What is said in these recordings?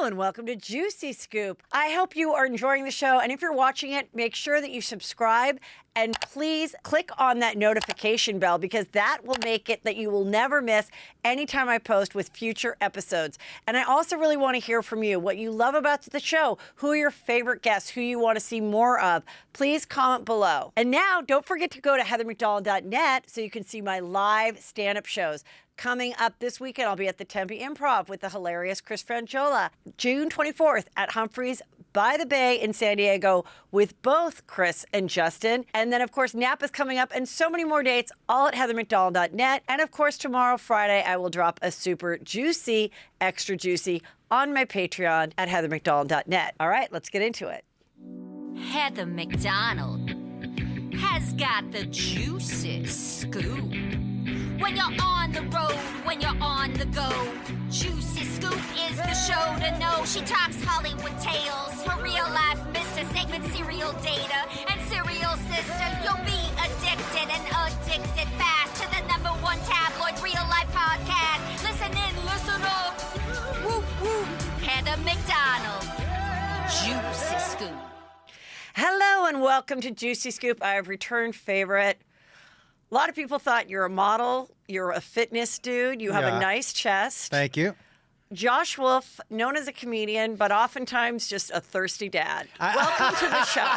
and welcome to Juicy Scoop. I hope you are enjoying the show, and if you're watching it, make sure that you subscribe and please click on that notification bell because that will make it that you will never miss anytime I post with future episodes. And I also really want to hear from you, what you love about the show, who are your favorite guests, who you want to see more of. Please comment below. And now, don't forget to go to heathermcdonald.net so you can see my live stand-up shows. Coming up this weekend, I'll be at the Tempe Improv with the hilarious Chris Franchola. June 24th at Humphreys by the Bay in San Diego with both Chris and Justin. And then, of course, Napa's coming up and so many more dates, all at heathermcdonald.net. And, of course, tomorrow, Friday, I will drop a super juicy, extra juicy on my Patreon at heathermcdonald.net. All right, let's get into it. Heather McDonald has got the juiciest scoop. When you're on the road, when you're on the go, Juicy Scoop is the show to know. She talks Hollywood tales, her real life Mr. Segment serial data, and serial sister. You'll be addicted and addicted fast to the #1 tabloid real life podcast. Listen in, listen up. Woo woo. Heather McDonald, Juicy Scoop. Hello and welcome to Juicy Scoop. I have returned favorite. A lot of people thought you're a model, you're a fitness dude, you have a nice chest. Thank you. Josh Wolf, known as a comedian, but oftentimes just a thirsty dad. Welcome to the show.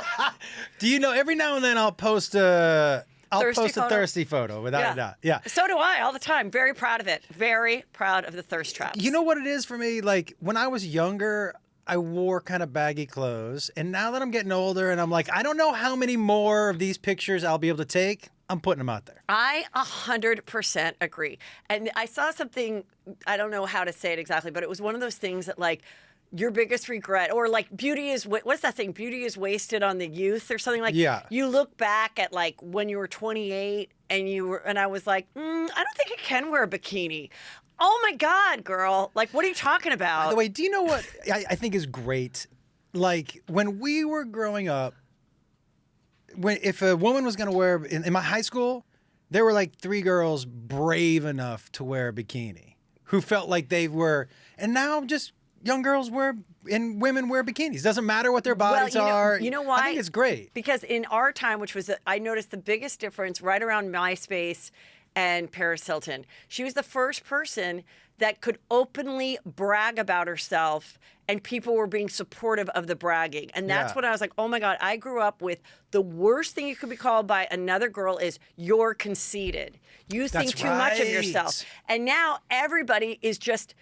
Do you know, every now and then I'll post a thirsty photo without a doubt. Yeah. So do I all the time. Very proud of it. Very proud of the thirst traps. You know what it is for me? Like when I was younger, I wore kind of baggy clothes. And now that I'm getting older and I'm like, I don't know how many more of these pictures I'll be able to take. I'm putting them out there. I 100% agree. And I saw something, I don't know how to say it exactly, but it was one of those things that like your biggest regret or like beauty is, what's that thing? Beauty is wasted on the youth or something like you look back at like when you were 28 and I was like, I don't think I can wear a bikini. Oh my God, girl. Like, what are you talking about? By the way, do you know what I think is great? Like when we were growing up, if a woman was going to wear, in my high school, there were like 3 girls brave enough to wear a bikini who felt like they were, and now just young girls wear, and women wear bikinis. Doesn't matter what their bodies are. You know why? I think it's great. Because in our time, which was, I noticed the biggest difference right around MySpace and Paris Hilton. She was the first person that could openly brag about herself and people were being supportive of the bragging. And that's when I was like, oh my God, I grew up with the worst thing you could be called by another girl is you're conceited. You think too much of yourself. And now everybody is just,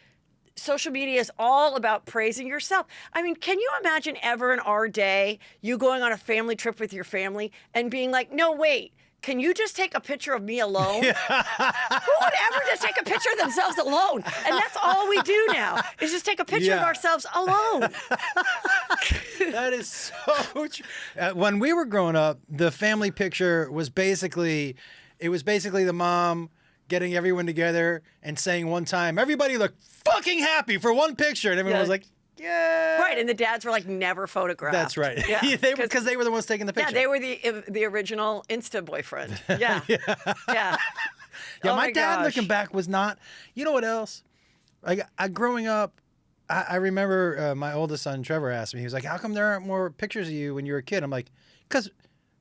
social media is all about praising yourself. I mean, can you imagine ever in our day, you going on a family trip with your family and being like, no, wait, can you just take a picture of me alone? Who would ever just take a picture of themselves alone? And that's all we do now, is just take a picture of ourselves alone. That is so true. When we were growing up, the family picture was basically the mom getting everyone together and saying one time, everybody look fucking happy for one picture. And everyone was like, yeah. Right, and the dads were like never photographed. That's right. Yeah, because they were the ones taking the picture. Yeah, they were the original Insta boyfriend. Yeah. Yeah. My dad looking back was not, you know what else? I growing up, I remember my oldest son, Trevor, asked me, he was like, how come there aren't more pictures of you when you were a kid? I'm like, because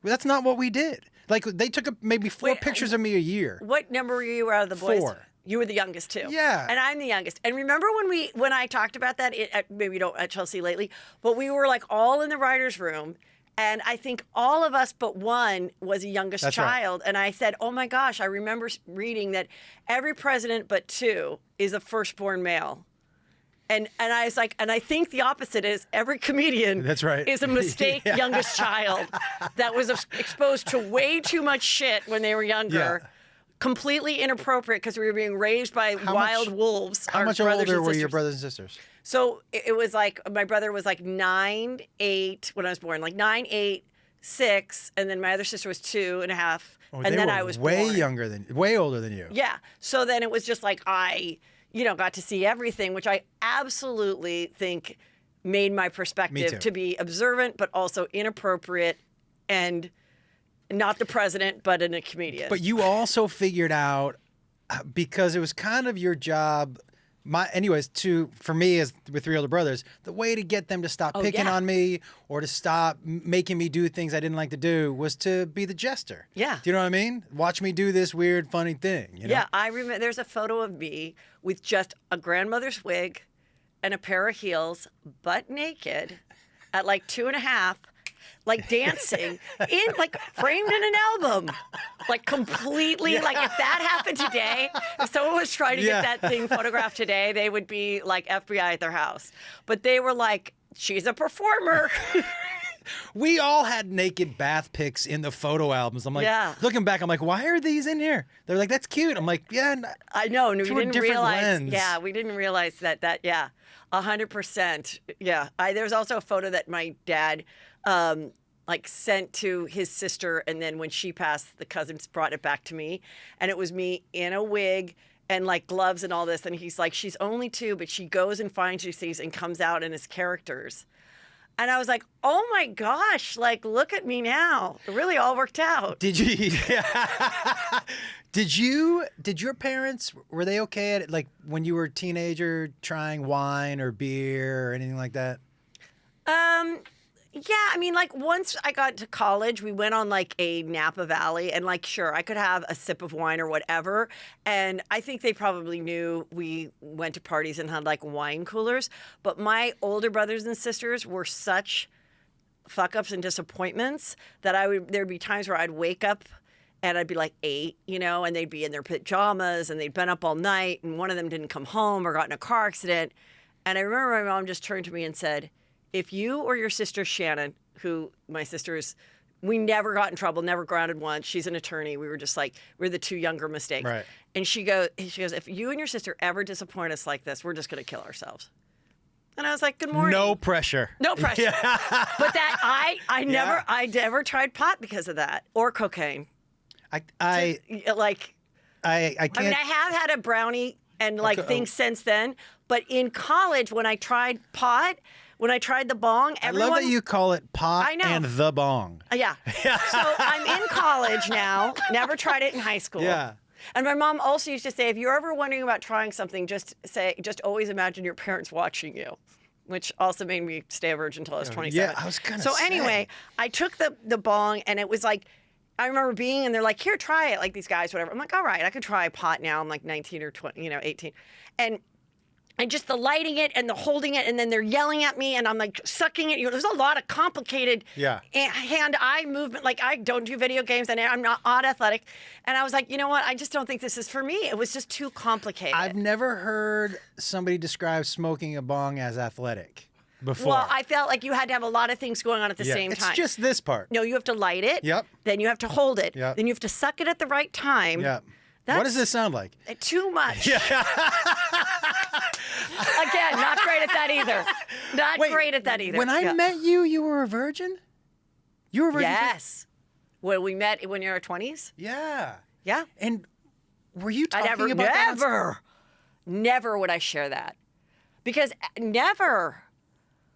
that's not what we did. Like, they took maybe 4 pictures of me a year. What number were you out of the boys? 4. You were the youngest too. Yeah. And I'm the youngest. And remember when I talked about that, maybe you don't at Chelsea lately, but we were like all in the writer's room. And I think all of us but one was a youngest child. Right. And I said, oh my gosh, I remember reading that every president but 2 is a firstborn male. And I was like, and I think the opposite is every comedian is a mistake youngest child that was exposed to way too much shit when they were younger. Yeah. Completely inappropriate because we were being raised by wild wolves. How much older were your brothers and sisters? So it was like, my brother was like 9, 8 when I was born, like 9, 8, 6, and then my other sister was 2.5, and then I was way born. Way older than you. Yeah. So then it was just like I, got to see everything, which I absolutely think made my perspective to be observant, but also inappropriate and not the president, but in a comedian. But you also figured out, because it was kind of your job for me as with 3 older brothers, the way to get them to stop picking on me or to stop making me do things I didn't like to do was to be the jester. Yeah. Do you know what I mean? Watch me do this weird, funny thing. You know? Yeah, I remember there's a photo of me with just a grandmother's wig and a pair of heels, butt naked, at like 2.5, like dancing framed in an album, like completely like if that happened today, if someone was trying to get that thing photographed today, they would be like FBI at their house. But they were like, she's a performer. We all had naked bath pics in the photo albums. I'm like, looking back, I'm like, why are these in here? They're like, that's cute. I'm like, yeah. I know. We through a didn't different realize. lens. Yeah, we didn't realize that. 100%. Yeah. There's also a photo that my dad sent to his sister, and then when she passed, the cousins brought it back to me, and it was me in a wig and like gloves and all this, and he's like, she's only 2, but she goes and finds these and comes out in his characters. And I was like, oh my gosh, like, look at me now. It really all worked out. Did your parents, were they okay at it? Like when you were a teenager trying wine or beer or anything like that? Yeah, I mean, like once I got to college, we went on like a Napa Valley, and like, sure, I could have a sip of wine or whatever. And I think they probably knew we went to parties and had like wine coolers. But my older brothers and sisters were such fuck ups and disappointments that there'd be times where I'd wake up and I'd be like 8, and they'd be in their pajamas and they'd been up all night, and one of them didn't come home or got in a car accident. And I remember my mom just turned to me and said, if you or your sister Shannon, who my sister is, we never got in trouble, never grounded once. She's an attorney. We were just like, we're the 2 younger mistakes. Right. And she goes, if you and your sister ever disappoint us like this, we're just going to kill ourselves. And I was like, good morning. No pressure. No pressure. Yeah. But that I never tried pot because of that, or cocaine. I can't. I mean, I have had a brownie and things since then. But in college, when I tried pot, when I tried the bong, everyone... I love that you call it pot and the bong. Yeah. So I'm in college now. Never tried it in high school. Yeah. And my mom also used to say, if you're ever wondering about trying something, just always imagine your parents watching you, which also made me stay a virgin until I was 27. Yeah, I was gonna say. So anyway, I took the bong, and it was like, I remember being, and they're like, here, try it, like these guys, whatever. I'm like, all right, I could try pot now. I'm like 19 or 20, 18. And just the lighting it and the holding it, and then they're yelling at me, and I'm like sucking it. There's a lot of complicated hand-eye movement. Like, I don't do video games, and I'm not athletic. And I was like, you know what? I just don't think this is for me. It was just too complicated. I've never heard somebody describe smoking a bong as athletic before. Well, I felt like you had to have a lot of things going on at the same time. It's just this part. No, you have to light it. Yep. Then you have to hold it. Yep. Then you have to suck it at the right time. Yep. What does this sound like? Too much. Yeah. Again, not great at that either. Great at that either. When I met you, you were a virgin? You were a virgin? Yes. When we met when you were 20s? Yeah. Yeah. And were you talking about that? Never would I share that. Because never.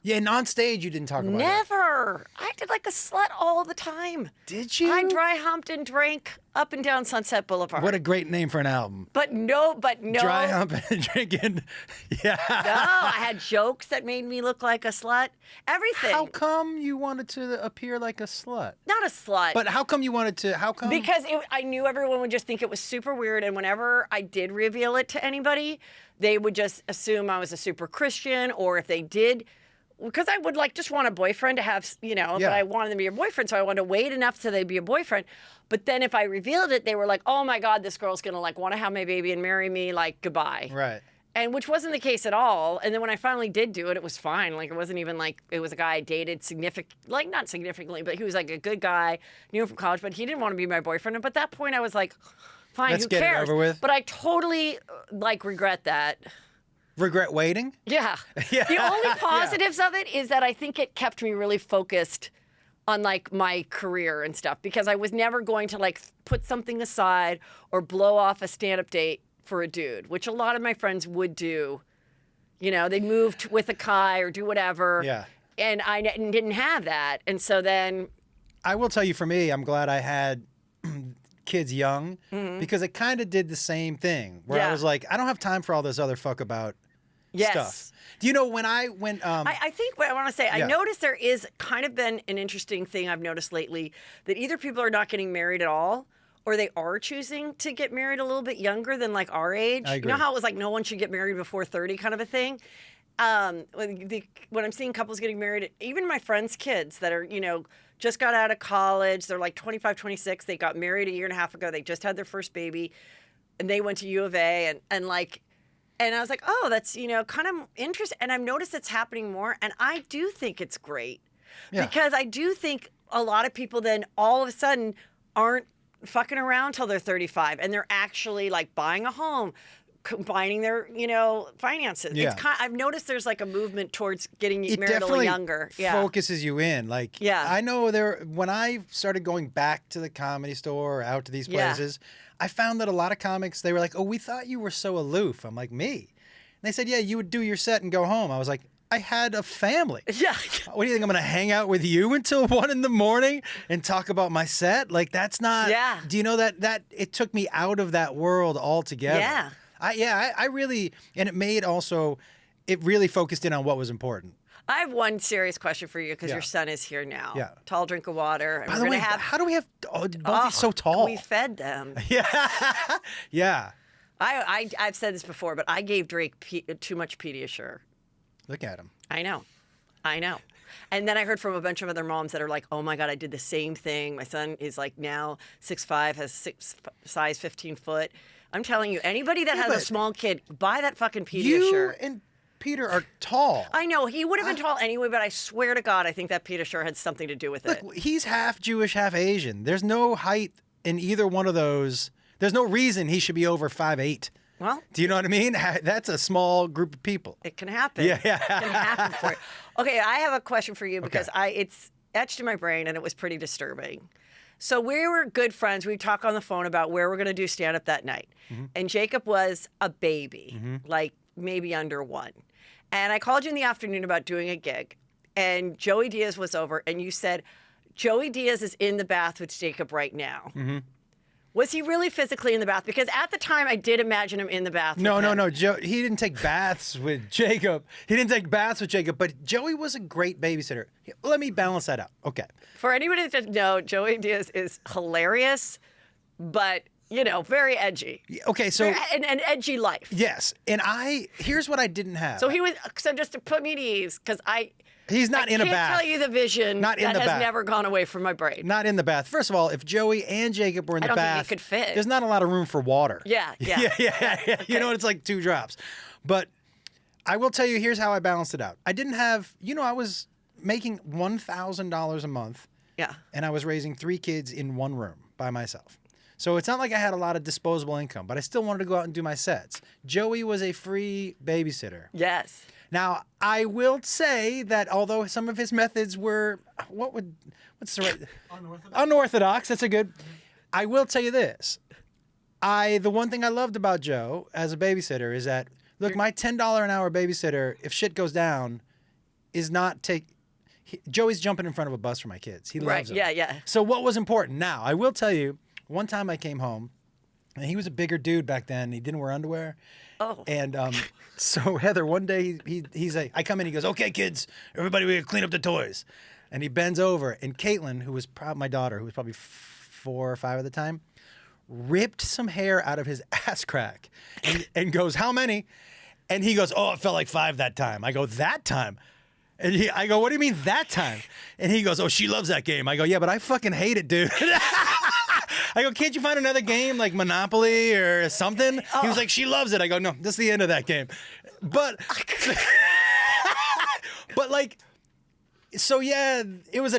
Yeah, and on stage you didn't talk about it. Never. I did like a slut all the time. Did you? I dry humped and drank up and down Sunset Boulevard. What a great name for an album. But no. Dry humping and drinking. Yeah. No, I had jokes that made me look like a slut. Everything. How come you wanted to appear like a slut? Not a slut. But how come you wanted to? How come? Because I knew everyone would just think it was super weird, and whenever I did reveal it to anybody, they would just assume I was a super Christian, or if they did. Because I would just want a boyfriend to have, but I wanted them to be a boyfriend, so I wanted to wait enough till they'd be a boyfriend. But then if I revealed it, they were like, oh my God, this girl's going to want to have my baby and marry me, goodbye. Right. And which wasn't the case at all. And then when I finally did do it, it was fine. It wasn't even it was a guy I dated not significantly, but he was a good guy, knew him from college, but he didn't want to be my boyfriend. And at that point I was like, fine, Let's who get cares? it over with. But I totally regret that. Regret waiting? Yeah. Yeah. The only positives of it is that I think it kept me really focused on my career and stuff, because I was never going to put something aside or blow off a stand-up date for a dude, which a lot of my friends would do. They moved with a Kai or do whatever. Yeah. And I didn't have that. And so then I will tell you, for me, I'm glad I had kids young, because it kind of did the same thing where I was like, I don't have time for all this other fuck about Yes. stuff. Do you know when I went? I think what I want to say, I Yeah. noticed there is kind of been an interesting thing I've noticed lately that either people are not getting married at all or they are choosing to get married a little bit younger than like our age. I You know agree. how it was like no one should get married before 30 kind of a thing? When I'm seeing couples getting married, even my friends' kids that are, just got out of college, they're like 25, 26, they got married a year and a half ago, they just had their first baby, and they went to U of A, and I was like, oh, that's, kind of interesting. And I've noticed it's happening more, and I do think it's great. Yeah. Because I do think a lot of people then all of a sudden aren't fucking around till they're 35, and they're actually like buying a home, combining their, finances. Yeah. I've noticed there's like a movement towards getting it married a little definitely younger. Yeah. focuses you in. Like, Yeah. I know when I started going back to the Comedy Store or out to these Yeah. places, I found that a lot of comics, they were like, oh, we thought you were so aloof. I'm like, me? And they said, yeah, you would do your set and go home. I was like, I had a family. Yeah. What do you think? I'm going to hang out with you until 1 a.m. and talk about my set? Like, that's not. Yeah. Do you know that it took me out of that world altogether? Yeah. I really, and it really focused in on what was important. I have one serious question for you because Yeah. your son is here now. Yeah. Tall drink of water. And By we're the gonna way, have, how do we have both so tall? We fed them. Yeah. Yeah. I've said this before, but I gave Drake too much Pediasure. Look at him. I know. And then I heard from a bunch of other moms that are like, oh my God, I did the same thing. My son is like now 6'5", has size 15 foot. I'm telling you, anybody that has a but small kid, buy that fucking You Pediasure. and Peter are tall. I know, he would have been tall anyway, but I swear to God, I think that Pediasure had something to do with it. Look, he's half Jewish, half Asian. There's no height in either one of those. There's no reason he should be over 5'8". Well, Do you know what I mean? That's a small group of people. it can happen. Yeah. It can happen for you. Okay, I have a question for you because it's etched in my brain and it was pretty disturbing. So we were good friends. We talk on the phone about where we're going to do stand-up that night. Mm-hmm. And Jacob was a baby, like maybe under 1. And I called you in the afternoon about doing a gig. And Joey Diaz was over. And you said, Joey Diaz is in the bath with Jacob right now. Mm-hmm. Was he really physically in the bath? Because at the time, I did imagine him in the bath. No. with him. Joe, he didn't take baths with Jacob. But Joey was a great babysitter. Let me balance that out. Okay. For anybody that doesn't know, Joey Diaz is hilarious, but, very edgy. Okay, so An edgy life. yes, and here's what I didn't have. So just to put me at ease, because He's not in a bath. I can't tell you the vision Not in that the has bath. never gone away from my brain. Not in the bath. First of all, if Joey and Jacob were in I the don't think bath, they could fit. there's not a lot of room for water. Yeah. Yeah. You know, it's like 2 drops. But I will tell you, here's how I balanced it out. I didn't have, I was making $1,000 a month. Yeah. And I was raising 3 kids in 1 room by myself. So it's not like I had a lot of disposable income, but I still wanted to go out and do my sets. Joey was a free babysitter. Yes. Now, I will say that although some of his methods were, what's the right? Unorthodox. That's a good. I will tell you this. The one thing I loved about Joe as a babysitter is that, look, my $10 an hour babysitter, if shit goes down, is not Joey's jumping in front of a bus for my kids. He loves them. Yeah. So what was important? Now, I will tell you, one time I came home, and he was a bigger dude back then. He didn't wear underwear. Oh. And so Heather, one day I come in, he goes, okay, kids, everybody, we gotta clean up the toys. And he bends over, and Caitlin, who was my daughter, who was probably 4 or 5 at the time, ripped some hair out of his ass crack and goes, how many? And he goes, oh, it felt like 5 that time. I go, that time? And I go, what do you mean that time? And he goes, oh, she loves that game. I go, yeah, but I fucking hate it, dude. I go, can't you find another game like Monopoly or something? He was like, she loves it. I go, no, this is the end of that game. But, so yeah, it was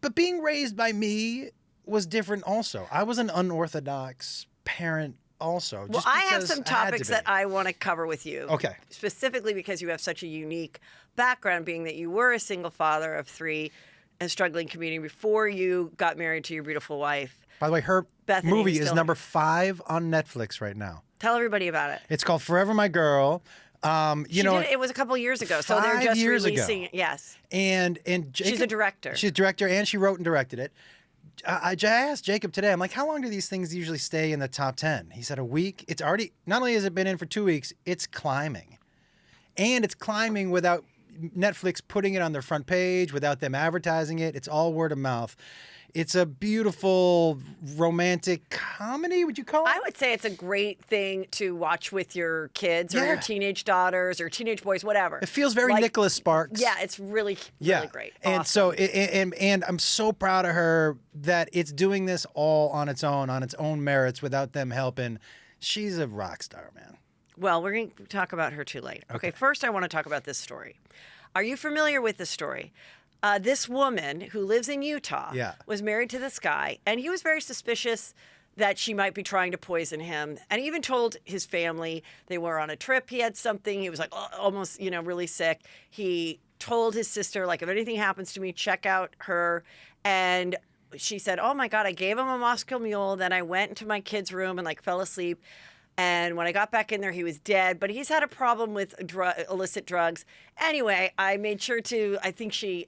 but being raised by me was different also. I was an unorthodox parent also. Well, just I have because some I had to topics be. that I want to cover with you. Okay. Specifically because you have such a unique background, being that you were a single father of 3 and struggling community before you got married to your beautiful wife. By the way, her Bethany movie is Distiller. number 5 on Netflix right now. Tell everybody about it. It's called Forever My Girl. It was a couple years ago, so they're 5 just years ago. releasing it. Yes. And Jacob, She's a director. She's a director, and she wrote and directed it. I asked Jacob today, I'm like, how long do these things usually stay in the top 10? He said a week. It's already, not only has it been in for 2 weeks, it's climbing. and it's climbing without Netflix putting it on their front page, without them advertising it. It's all word of mouth. It's a beautiful romantic comedy, would you call it? I would say it's a great thing to watch with your kids or your Yeah. teenage daughters or teenage boys, whatever. It feels very Like, Nicholas Sparks. Yeah, it's really, really great. And Awesome. so, and I'm so proud of her that it's doing this all on its own merits, without them helping. She's a rock star, man. Well, we're going to talk about her too later. Okay, first I want to talk about this story. Are you familiar with this story? This woman who lives in Utah was married to this guy, and he was very suspicious that she might be trying to poison him. And he even told his family they were on a trip. He had something. He was like almost, really sick. He told his sister, like, if anything happens to me, check out her. And she said, oh my God, I gave him a Moscow Mule. Then I went into my kid's room and fell asleep. And when I got back in there, he was dead. But he's had a problem with illicit drugs. Anyway, I made sure to, I think she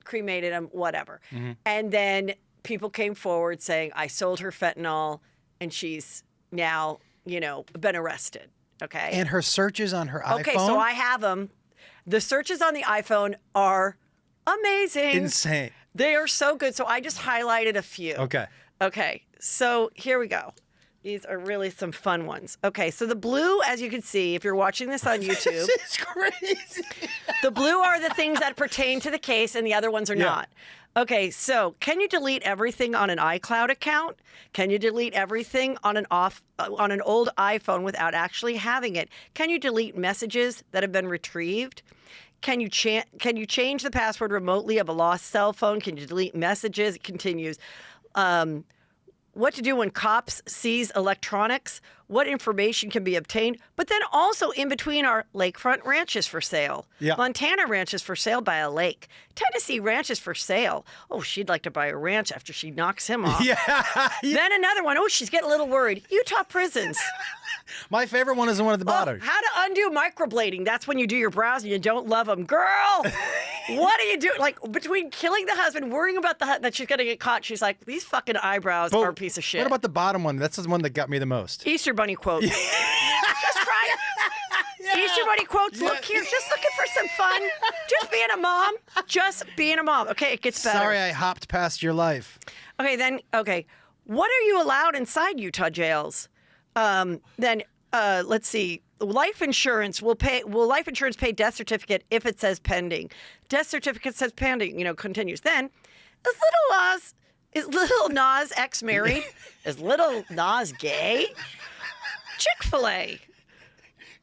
cremated him, whatever. Mm-hmm. And then people came forward saying, I sold her fentanyl, and she's now, been arrested. Okay. And her searches on her iPhone. Okay, so I have them. The searches on the iPhone are amazing. Insane. They are so good. So I just highlighted a few. Okay. Okay, so here we go. These are really some fun ones. Okay, so the blue, as you can see, if you're watching this on YouTube, This is crazy. the blue are the things that pertain to the case, and the other ones are not. Okay, so can you delete everything on an iCloud account? Can you delete everything on an old iPhone without actually having it? Can you delete messages that have been retrieved? Can you change the password remotely of a lost cell phone? Can you delete messages? It continues. What to do when cops seize electronics, what information can be obtained, but then also in between are lakefront ranches for sale. Yeah. Montana ranches for sale by a lake. Tennessee ranches for sale. Oh, she'd like to buy a ranch after she knocks him off. Then another one. Oh, she's getting a little worried. Utah prisons. My favorite one is the one at the bottom. How to undo microblading. That's when you do your brows and you don't love them. Girl, what are you doing? Between killing the husband, worrying about that she's going to get caught, she's like, these fucking eyebrows are a piece of shit. What about the bottom one? That's the one that got me the most. Easter Bunny quotes. Just try it. Easter Bunny quotes. Look here. Just looking for some fun. Just being a mom. Just being a mom. Okay, it gets better. Sorry I hopped past your life. Okay. What are you allowed inside Utah jails? Let's see. Life insurance will life insurance pay death certificate if it says pending? Death certificate says pending, continues. Then, is Little Nas ex-married? Is Little Nas gay? Chick-fil-A.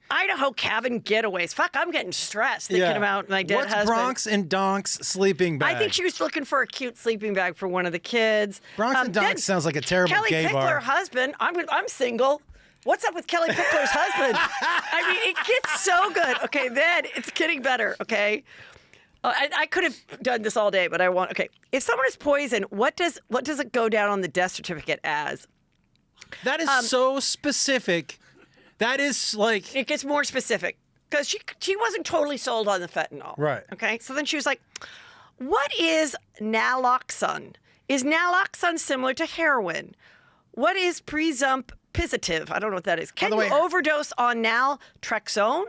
Idaho cabin getaways. Fuck, I'm getting stressed thinking about my dead husband. What's Bronx and Donk's sleeping bag? I think she was looking for a cute sleeping bag for one of the kids. Bronx and Donk's sounds like a terrible Kelly gay Pickler bar. husband. I'm single. What's up with Kelly Pickler's husband? I mean, it gets so good. Okay, then it's getting better. Okay, I could have done this all day, but I want. Okay, if someone is poisoned, what does it go down on the death certificate as? That is so specific. That is like it gets more specific because she wasn't totally sold on the fentanyl. Right. Okay, so then she was like, "What is naloxone? Is naloxone similar to heroin? What is presumppositive? I don't know what that is. Can you overdose on naltrexone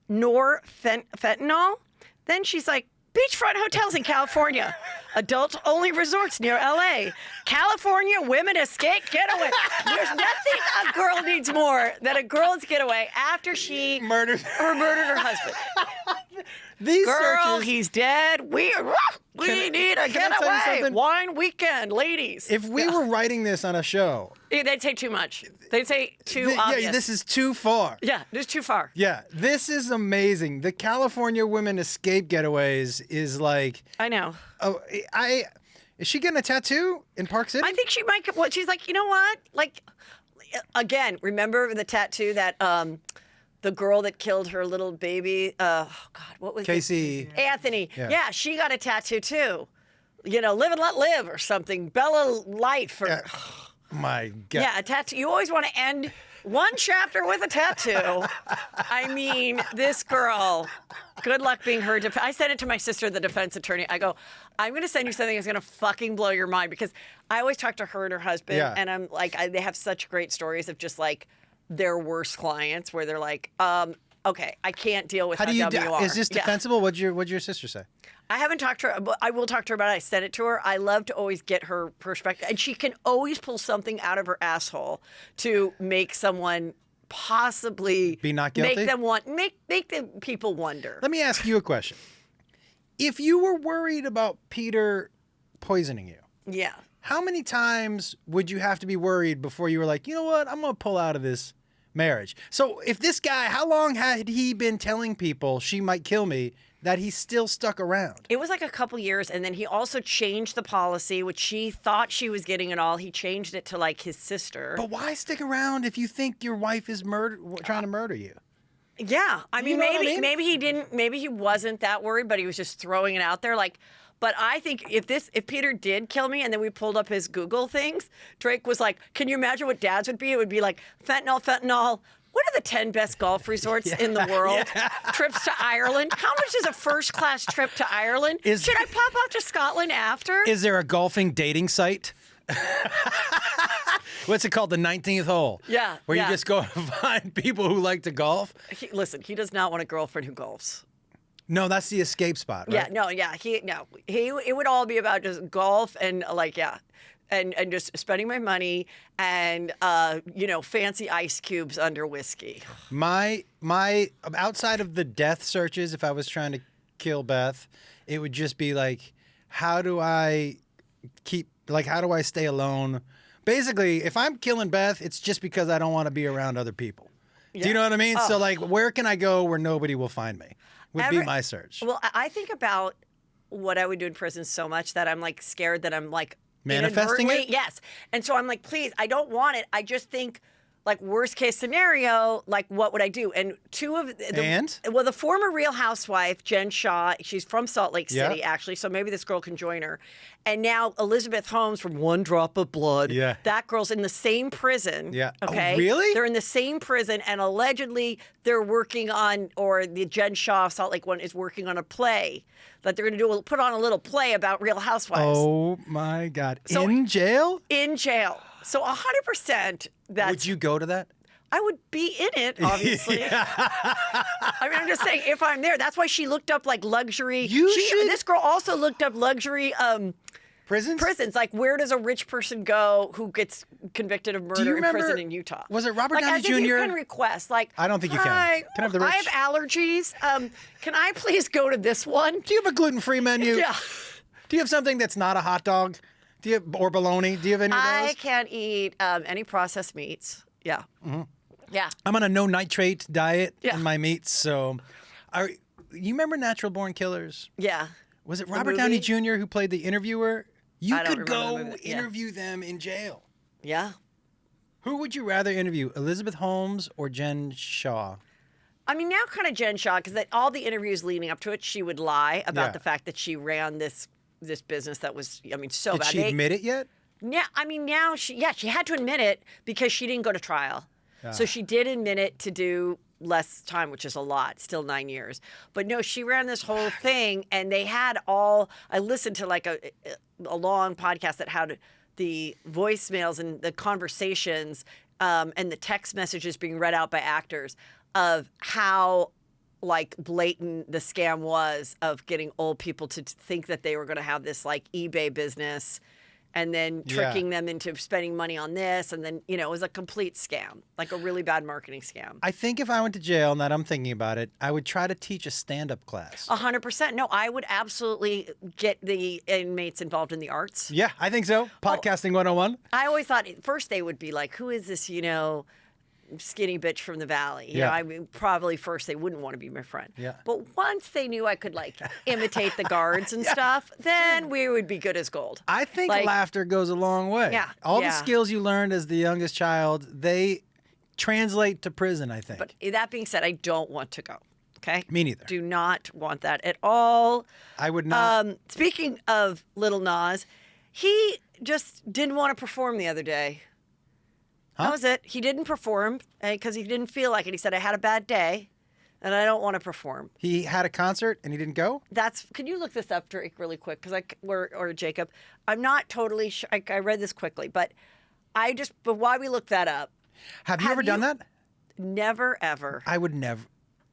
nor fentanyl?" Then she's like, beachfront hotels in California, adult-only resorts near L.A., California women escape getaway. There's nothing a girl needs more than a girl's getaway after she murdered her husband. These Girl, searches, he's dead. We need a getaway. Wine weekend, ladies. If we were writing this on a show, they'd say too much. They'd say too obvious. Yeah, this is too far. Yeah, this is too far. Yeah, this is amazing. The California women escape getaways is like. I know. Oh, is she getting a tattoo in Park City? I think she might. Well, she's like, you know what? Like, again, remember the tattoo that the girl that killed her little baby? Oh God, what was Casey Anthony? Yeah. She got a tattoo too. Live and let live or something. Bella Life or. My God. Yeah, a tattoo. You always want to end one chapter with a tattoo. I mean, this girl, good luck being her I said it to my sister, the defense attorney. I go, I'm going to send you something that's going to fucking blow your mind because I always talk to her and her husband, and I'm like, they have such great stories of just like their worst clients where they're like, okay, I can't deal with How how, do you? dumb you are. Is this Yeah. defensible? What'd your sister say? I haven't talked to her, but I will talk to her about it. I sent it to her. I love to always get her perspective. And she can always pull something out of her asshole to make someone possibly Be not guilty? make them make the people wonder. Let me ask you a question. If you were worried about Peter poisoning you, Yeah. how many times would you have to be worried before you were like, you know what, I'm going to pull out of this marriage? So if this guy, how long had he been telling people she might kill me that he still stuck around? It was like a couple years, and then he also changed the policy, which she thought she was getting it all. He changed it to like his sister. But why stick around if you think your wife is trying to murder you? Yeah, I mean, know what I maybe mean? maybe he didn't, maybe he wasn't that worried, but he was just throwing it out there. Like, but I think if Peter did kill me, and then we pulled up his Google things, Drake was like, "Can you imagine what Dad's would be? It would be like fentanyl, fentanyl." What are the 10 best golf resorts in the world? Trips to Ireland. How much is a first-class trip to Ireland? Should I pop out to Scotland after? Is there a golfing dating site? What's it called? The 19th hole? Yeah, Where yeah. you just go and find people who like to golf? Listen, he does not want a girlfriend who golfs. No, that's the escape spot, right? It would all be about just golf and and just spending my money and fancy ice cubes under whiskey. My outside of the death searches, if I was trying to kill Beth, it would just be like, how do I stay alone? Basically, if I'm killing Beth, it's just because I don't want to be around other people. Do you know what I mean? So like, where can I go where nobody will find me? Would be my search. Well, I think about what I would do in prison so much that I'm like scared that I'm like Manifesting inadvertently- it? Yes. And so I'm like, please, I don't want it. I just think like worst case scenario, like what would I do? And the former Real Housewife, Jen Shaw, she's from Salt Lake City actually, so maybe this girl can join her. And now Elizabeth Holmes from One Drop of Blood. Yeah. That girl's in the same prison. Yeah. Oh, Okay. really? They're in the same prison, and allegedly they're working on, or the Jen Shaw Salt Lake one is working on a play that they're going to put on a little play about Real Housewives. Oh my God! So- In jail? In jail. So 100% that's... Would you go to that? I would be in it, obviously. I mean, I'm just saying, if I'm there, that's why she looked up like luxury. This girl also looked up luxury prisons. Like, where does a rich person go who gets convicted of murder in prison in Utah? Was it Robert Downey As if Jr.? you can request, like, I don't think you can. "Hi, Can I have the I rich?" have allergies. Can I please go to this one? Do you have a gluten-free menu? Yeah. Do you have something that's not a hot dog? Do you have, or bologna? Do you have any of those? I can't eat any processed meats. Yeah. Mm-hmm. Yeah. I'm on a no nitrate diet Yeah. in my meats, so. You remember Natural Born Killers? Yeah. Was it Robert Downey movie? Jr. who played the interviewer? You I don't could remember the go movie. Yeah. interview them in jail. Yeah. Who would you rather interview, Elizabeth Holmes or Jen Shaw? I mean, now kind of Jen Shaw, because all the interviews leading up to it, she would lie about Yeah. the fact that she ran this business that was, I mean, so Did bad. she admit it yet? Yeah, I mean, now she had to admit it because she didn't go to trial. So she did admit it to do less time, which is a lot, still 9 years. But no, she ran this whole thing, and they had I listened to like a long podcast that had the voicemails and the conversations and the text messages being read out by actors of how like blatant the scam was of getting old people to think that they were going to have this like eBay business and then tricking them into spending money on this. And then, it was a complete scam, like a really bad marketing scam. I think if I went to jail, now that I'm thinking about it, I would try to teach a stand-up class. 100%. No, I would absolutely get the inmates involved in the arts. Yeah, I think so. Podcasting 101. I always thought at first they would be like, who is this, skinny bitch from the valley? You know, I mean, probably first they wouldn't want to be my friend. Yeah. But once they knew I could like imitate the guards and stuff, then we would be good as gold. I think Like- laughter goes a long way. Yeah, All the yeah. skills you learned as the youngest child, they translate to prison, I think. But that being said, I don't want to go. Okay. Me neither. Do not want that at all. I would not. Speaking of Little Nas, he just didn't want to perform the other day. That was it. He didn't perform because he didn't feel like it. He said, I had a bad day and I don't want to perform. He had a concert and he didn't go? Can you look this up, Drake, really quick? Because or Jacob, I'm not totally sure. I read this quickly, but while we look that up, Have you ever done that? never, ever. I would never.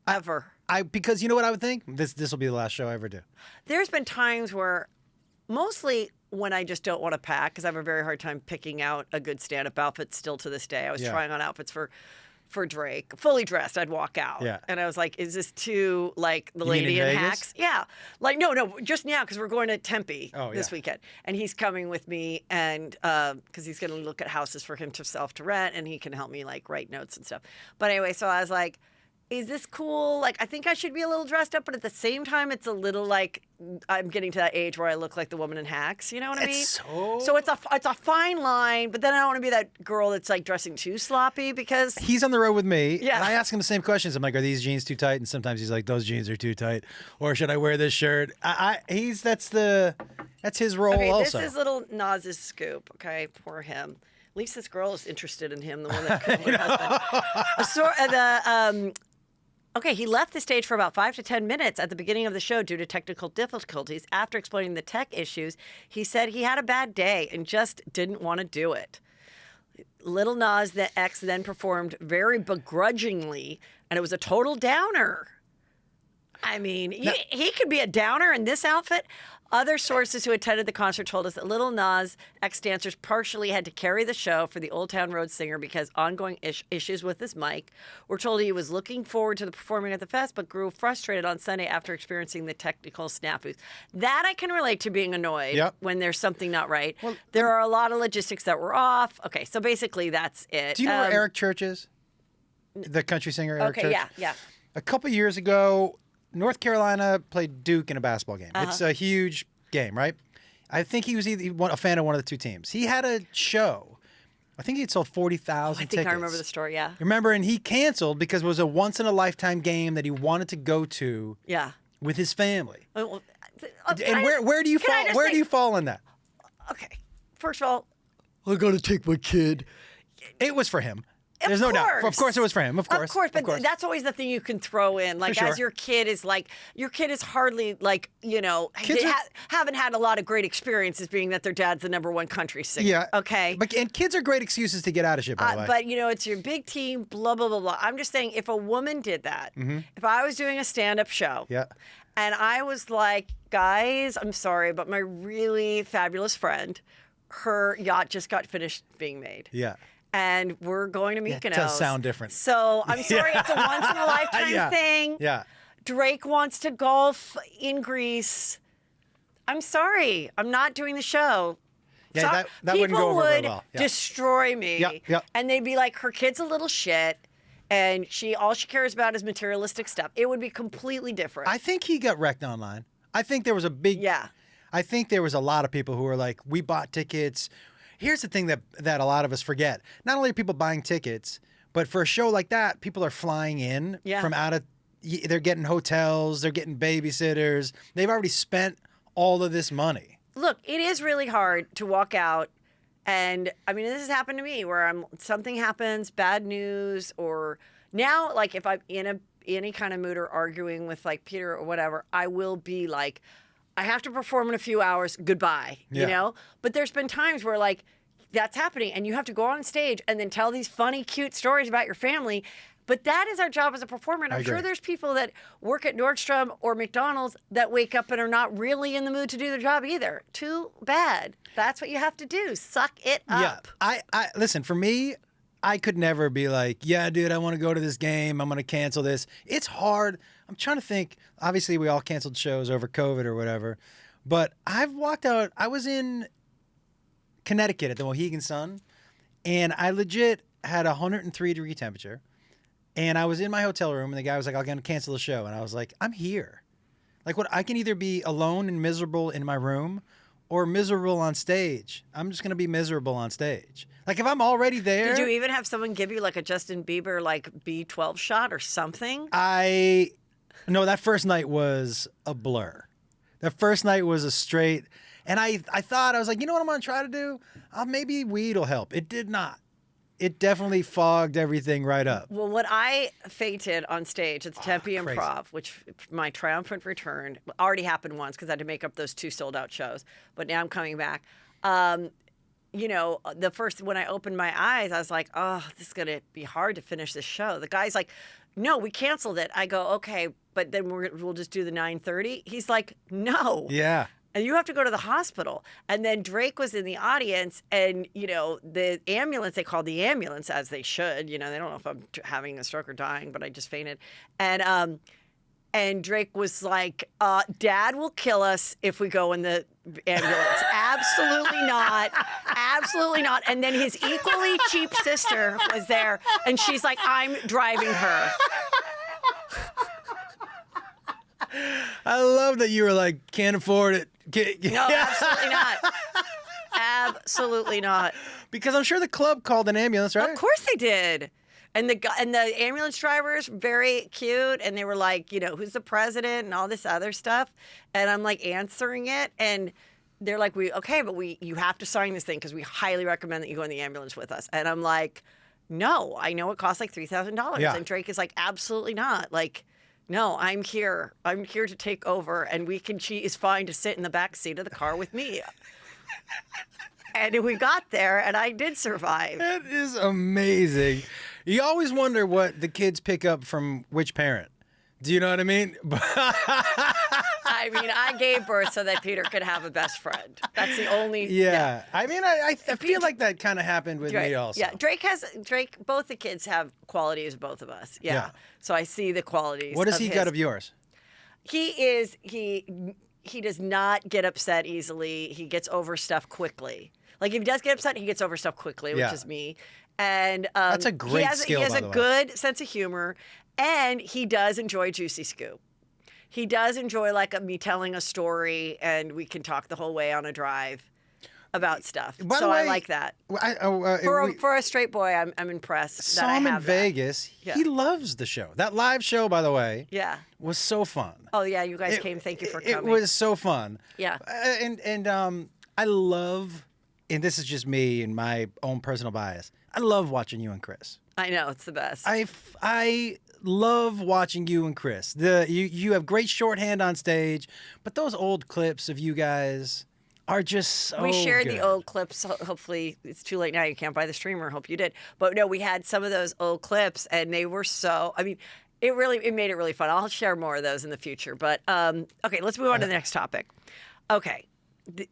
ever. Because you know what I would think? This will be the last show I ever do. There's been times where, mostly when I just don't want to pack, because I have a very hard time picking out a good stand-up outfit still to this day. I was trying on outfits for Drake, fully dressed. I'd walk out, and I was like, "Is this too like the lady in Hacks?" Yeah, like no, just now because we're going to Tempe this weekend, and he's coming with me, and because he's going to look at houses for himself to rent, and he can help me like write notes and stuff. But anyway, so I was like, is this cool? Like, I think I should be a little dressed up, but at the same time, it's a little like I'm getting to that age where I look like the woman in Hacks. You know what I mean? So it's a fine line, but then I don't want to be that girl that's like dressing too sloppy because he's on the road with me. Yeah. And I ask him the same questions. I'm like, are these jeans too tight? And sometimes he's like, those jeans are too tight. Or should I wear this shirt? That's his role also. This is little Nas's scoop. Okay, poor him. At least this girl is interested in him, the one that killed her husband. Okay, he left the stage for about 5 to 10 minutes at the beginning of the show due to technical difficulties. After explaining the tech issues, he said he had a bad day and just didn't want to do it. Little Nas X then performed very begrudgingly, and it was a total downer. I mean, he could be a downer in this outfit. Other sources who attended the concert told us that Little Nas X dancers partially had to carry the show for the Old Town Road singer because ongoing issues with his mic. We're told he was looking forward to the performing at the fest, but grew frustrated on Sunday after experiencing the technical snafus. That I can relate to being annoyed when there's something not right. Well, there are a lot of logistics that were off. Okay, so basically that's it. Do you know where Eric Church is? The country singer Eric Church? Okay, yeah. A couple years ago, North Carolina played Duke in a basketball game. It's a huge game, right? I think he was a fan of one of the two teams. He had a show. I think he'd sold 40,000 tickets. I think I remember the story, yeah. Remember, and he canceled because it was a once-in-a-lifetime game that he wanted to go to with his family. And where do you fall? Where do you fall in that? Okay, first of all, I got to take my kid. It was for him. There's no doubt. Of course it was for him. Of course. But that's always the thing you can throw in. Like, as your kid is hardly like, haven't had a lot of great experiences being that their dad's the #1 country singer. Yeah. Okay. And kids are great excuses to get out of shit, by the way. But, it's your big team, blah, blah, blah, blah. I'm just saying, if a woman did that, if I was doing a stand-up show, and I was like, guys, I'm sorry, but my really fabulous friend, her yacht just got finished being made. Yeah. And we're going to Mykonos. It does sound different. So I'm sorry, it's a once-in-a-lifetime thing. Yeah. Drake wants to golf in Greece. I'm sorry, I'm not doing the show. Yeah, that wouldn't go over very well. People would destroy me. And they'd be like, her kid's a little shit, and all she cares about is materialistic stuff. It would be completely different. I think he got wrecked online. I think there was a big... Yeah. I think there was a lot of people who were like, we bought tickets... Here's the thing that a lot of us forget. Not only are people buying tickets, but for a show like that, people are flying in from out of... They're getting hotels, they're getting babysitters. They've already spent all of this money. Look, it is really hard to walk out and, I mean, this has happened to me where something happens, bad news, or now, like, if I'm in any kind of mood or arguing with, like, Peter or whatever, I will be like... I have to perform in a few hours. Goodbye, you know? But there's been times where, like, that's happening and you have to go on stage and then tell these funny, cute stories about your family. But that is our job as a performer. And I'm sure there's people that work at Nordstrom or McDonald's that wake up and are not really in the mood to do their job either. Too bad. That's what you have to do. Suck it up. Yeah. Listen, for me, I could never be like, yeah, dude, I want to go to this game. I'm going to cancel this. It's hard. I'm trying to think. Obviously, we all canceled shows over COVID or whatever. But I've walked out. I was in Connecticut at the Mohegan Sun, and I legit had a 103-degree temperature. And I was in my hotel room, and the guy was like, I'm going to cancel the show. And I was like, I'm here. Like, what? I can either be alone and miserable in my room or miserable on stage. I'm just going to be miserable on stage. Like, if I'm already there. Did you even have someone give you, like, a Justin Bieber, like, B12 shot or something? No, that first night was a blur. That first night was a straight. And I thought, I was like, you know what I'm going to try to do? Maybe weed will help. It did not. It definitely fogged everything right up. Well, what I fainted on stage at the Tempe Improv, which my triumphant return already happened once because I had to make up those 2 sold-out shows. But now I'm coming back. When I opened my eyes, I was like, oh, this is going to be hard to finish this show. The guy's like no, we canceled it. I go, okay, but then we'll just do the 9:30. He's like, no. Yeah. And you have to go to the hospital. And then Drake was in the audience, and, you know, the ambulance, they called the ambulance, as they should. You know, they don't know if I'm having a stroke or dying, but I just fainted. And Drake was like, Dad will kill us if we go in the ambulance. Absolutely not. Absolutely not. And then his equally cheap sister was there, and she's like, I'm driving her. I love that you were like, can't afford it. No, absolutely not. Absolutely not. Because I'm sure the club called an ambulance, right? Of course they did. And the ambulance drivers, very cute, and they were like, you know, who's the president and all this other stuff. And I'm like answering it, and they're like, you have to sign this thing because we highly recommend that you go in the ambulance with us. And I'm like, no, I know it costs like $3,000. Yeah. And Drake is like, absolutely not. Like, no, I'm here. I'm here to take over, and she is fine to sit in the back seat of the car with me. And we got there, and I did survive. That is amazing. You always wonder what the kids pick up from which parent. Do you know what I mean? I mean, I gave birth so that Peter could have a best friend. That's the only. Yeah. I mean, I feel like that kind of happened with me also. Yeah, Drake, both the kids have qualities of both of us. Yeah. So I see the qualities. What has he got of yours? He does not get upset easily. He gets over stuff quickly. Like, if he does get upset, he gets over stuff quickly, which is me. And that's a great skill, he has by a the way. good sense of humor, and he does enjoy Juicy Scoop. He does enjoy like me telling a story, and we can talk the whole way on a drive about stuff. By the So I way, like that. We For a straight boy, I'm impressed. saw that I him in have that. Vegas. Yeah. He loves the show. That live show, by the way, Yeah. was so fun. Oh yeah, you guys came. Thank you for coming. It was so fun. Yeah. And I love, and this is just me and my own personal bias, I love watching you and Chris. I know, it's the best. I love watching you and Chris. You have great shorthand on stage, but those old clips of you guys are just so We shared good. the old clips. Hopefully, it's too late now. You can't buy the streamer. Hope you did. But no, we had some of those old clips, and they were so. I mean, it made it really fun. I'll share more of those in the future. But okay, let's move on to the next topic. Okay.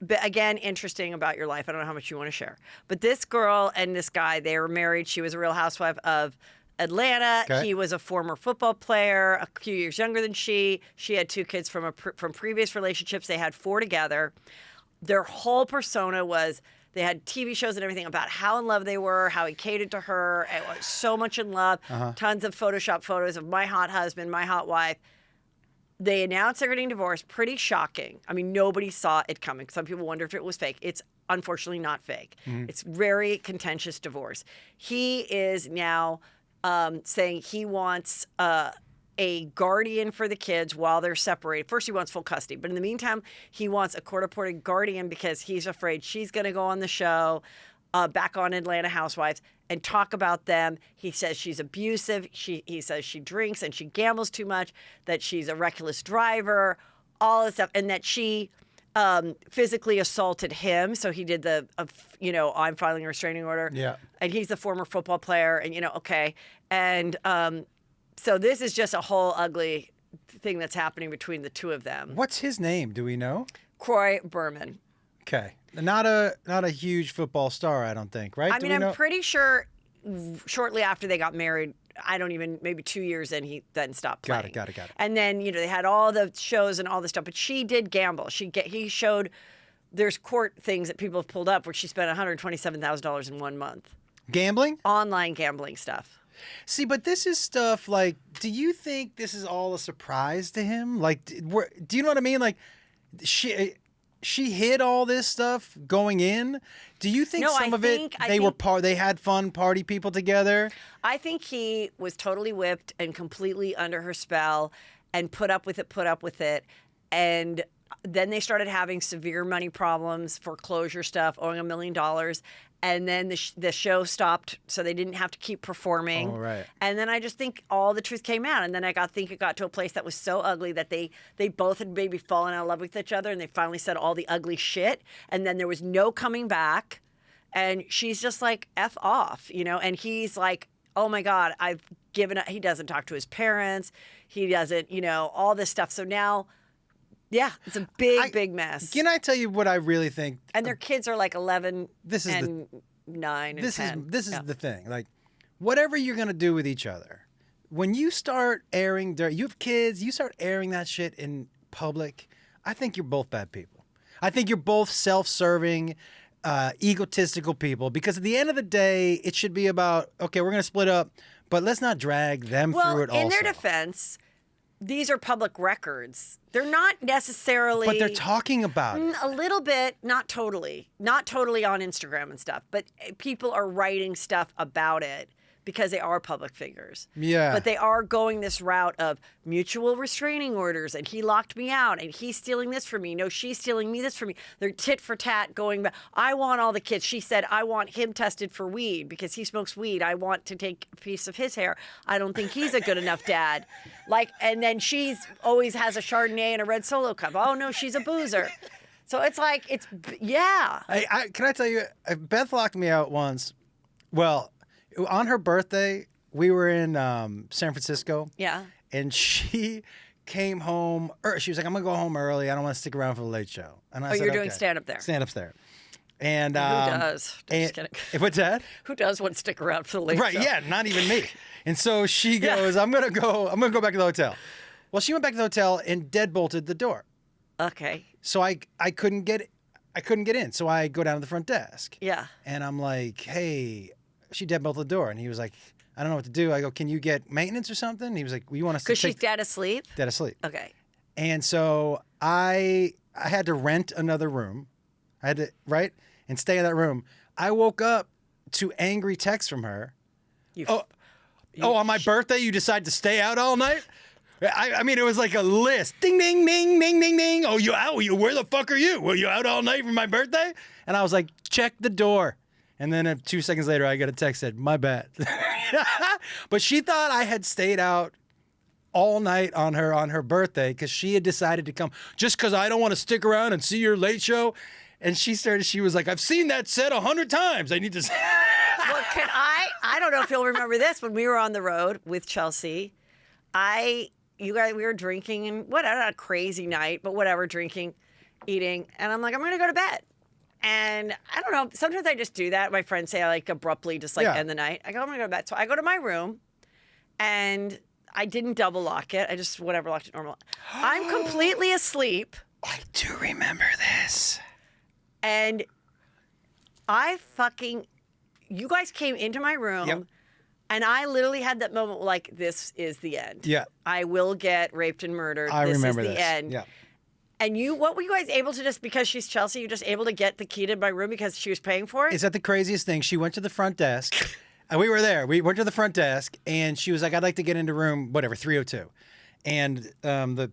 But again, interesting about your life. I don't know how much you want to share. But this girl and this guy, they were married. She was a Real Housewife of Atlanta. Okay. He was a former football player, a few years younger than she. She had 2 kids from previous relationships. They had 4 together. Their whole persona was, they had TV shows and everything about how in love they were, how he catered to her, and was so much in love. Tons of Photoshop photos of my hot husband, my hot wife. They announced they're getting divorced. Pretty shocking. I mean, nobody saw it coming. Some people wonder if it was fake. It's unfortunately not fake. It's very contentious divorce. He is now saying he wants a guardian for the kids while they're separated. First, he wants full custody. But in the meantime, he wants a court-appointed guardian because he's afraid she's going to go on the show, back on Atlanta Housewives, and talk about them. He says she's abusive. He says she drinks and she gambles too much, that she's a reckless driver, all this stuff, and that she physically assaulted him. So he did I'm filing a restraining order. Yeah. And he's the former football player, and, okay. And so this is just a whole ugly thing that's happening between the two of them. What's his name? Do we know? Croy Berman. Okay. Not a huge football star, I don't think, right? I Do mean, we I'm know? pretty sure shortly after they got married, maybe 2 years in, he then stopped playing. Got it. And then, they had all the shows and all this stuff, but she did gamble. He showed, there's court things that people have pulled up where she spent $127,000 in 1 month. Gambling? Online gambling stuff. See, but this is stuff like, do you think this is all a surprise to him? Like, do you know what I mean? Like, she hid all this stuff going in. Do you think they had fun party people together? I think he was totally whipped and completely under her spell and put up with it. And then they started having severe money problems, foreclosure stuff, owing $1 million. And then the show stopped, so they didn't have to keep performing. Oh, right. And then I just think all the truth came out. And then I think it got to a place that was so ugly that they both had maybe fallen out of love with each other, and they finally said all the ugly shit. And then there was no coming back. And she's just like, F off, And he's like, oh my God, I've he doesn't talk to his parents. He doesn't, all this stuff. So now, yeah, it's a big mess. Can I tell you what I really think? And their kids are like 11 This is and 9 and 10. This is the thing. Like, whatever you're going to do with each other, when you start airing, you have kids, you start airing that shit in public, I think you're both bad people. I think you're both self-serving, egotistical people, because at the end of the day, it should be about, okay, we're going to split up, but let's not drag them through it also. In their defense, these are public records. They're not necessarily... But they're talking about it. A little bit, not totally. Not totally on Instagram and stuff, but people are writing stuff about it because they are public figures. Yeah. But they are going this route of mutual restraining orders, and he locked me out, and he's stealing this from me. No, she's stealing me this from me. They're tit for tat going back. I want all the kids. She said, I want him tested for weed because he smokes weed. I want to take a piece of his hair. I don't think he's a good enough dad. And then she's always has a Chardonnay and a red Solo cup. Oh, no, she's a boozer. So it's like, yeah. Can I tell you, Beth locked me out once. Well, on her birthday, we were in San Francisco. Yeah. And she came home. She was like, I'm going to go home early. I don't want to stick around for the late show. And I said, you're doing stand-up there. Stand-up's there. And, who does? Just kidding. What's that? Who does want to stick around for the late right, show? yeah, not even me. And so she goes, I'm going to go back to the hotel. Well, she went back to the hotel and deadbolted the door. Okay. So I couldn't get in. So I go down to the front desk. Yeah. And I'm like, hey, she deadbolted the door. And he was like, I don't know what to do. I go, can you get maintenance or something? And he was like, well, you want us to Because she's dead asleep? Dead asleep. Okay. And so I had to rent another room. I had to, right? And stay in that room. I woke up to angry texts from her. On my birthday, you decide to stay out all night? I mean, it was like a list. Ding, ding, ding, ding, ding, ding. Oh, you out? Where the fuck are you? Were you out all night for my birthday? And I was like, check the door. And then 2 seconds later, I got a text that said, my bad. But she thought I had stayed out all night on her birthday because she had decided to come just because I don't want to stick around and see your late show. And she was like, I've seen that set 100 times. I need to. Well, I don't know if you'll remember this. When we were on the road with Chelsea, we were drinking and whatever, not a crazy night, but whatever, drinking, eating. And I'm like, I'm going to go to bed. And I don't know, sometimes I just do that. My friends say I abruptly just end the night. I go, I'm going to go to bed. So I go to my room and I didn't double lock it. I just, locked it normal. I'm completely asleep. I do remember this. And you guys came into my room. Yep. And I literally had that moment like, this is the end. Yeah. I will get raped and murdered. I remember this is the end. Yeah. And what were you guys able to just, because she's Chelsea, you're just able to get the key to my room because she was paying for it? Is that the craziest thing? She went to the front desk. And we were there. We went to the front desk and she was like, I'd like to get into room, 302. And the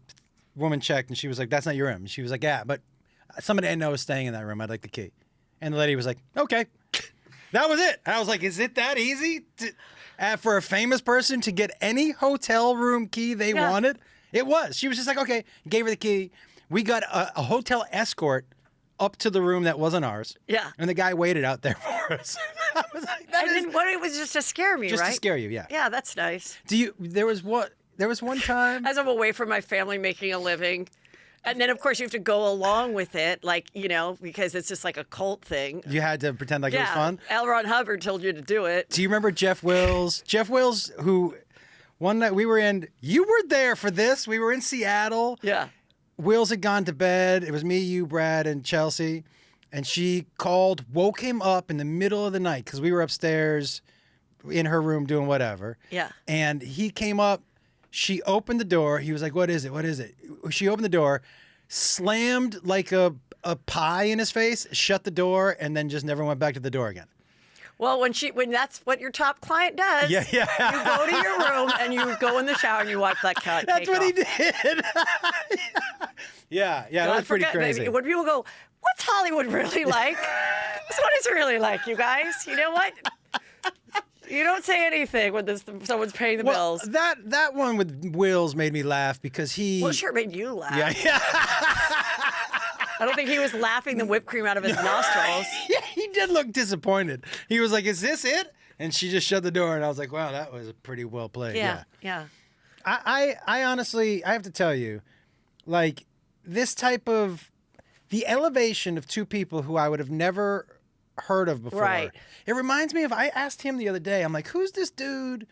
woman checked and she was like, that's not your room. And she was like, yeah, but somebody I know is staying in that room. I'd like the key. And the lady was like, okay. That was it. I was like, is it that easy for a famous person to get any hotel room key they wanted? It was. She was just like, okay, gave her the key. We got a hotel escort up to the room that wasn't ours. Yeah. And the guy waited out there for us. I was like, it was just to scare me, just right? Just to scare you, yeah. Yeah, that's nice. There was one time. As I'm away from my family making a living. And then, of course, you have to go along with it, because it's just like a cult thing. You had to pretend like it was fun? L. Ron Hubbard told you to do it. Do you remember Jeff Wills? Jeff Wills, who one night you were there for this. We were in Seattle. Yeah. Wills had gone to bed. It was me, you, Brad, and Chelsea. And she woke him up in the middle of the night because we were upstairs in her room doing whatever. Yeah. And he came up. She opened the door. He was like, what is it? What is it? She opened the door, slammed like a pie in his face, shut the door, and then just never went back to the door again. Well, when that's what your top client does. Yeah. You go to your room and you go in the shower and you wipe that cake That's what off. he did. Yeah, that was pretty crazy. When people go, what's Hollywood really like? That's what it's really like, you guys. You know what? You don't say anything when someone's paying the bills. That one with Wills made me laugh because he... Well, sure made you laugh. Yeah. I don't think he was laughing the whipped cream out of his nostrils. Yeah, he did look disappointed. He was like, is this it? And she just shut the door, and I was like, wow, that was pretty well played. Yeah. I honestly, I have to tell you, like, this type of, the elevation of two people who I would have never heard of before. Right. It reminds me of, I asked him the other day, I'm like, who's this dude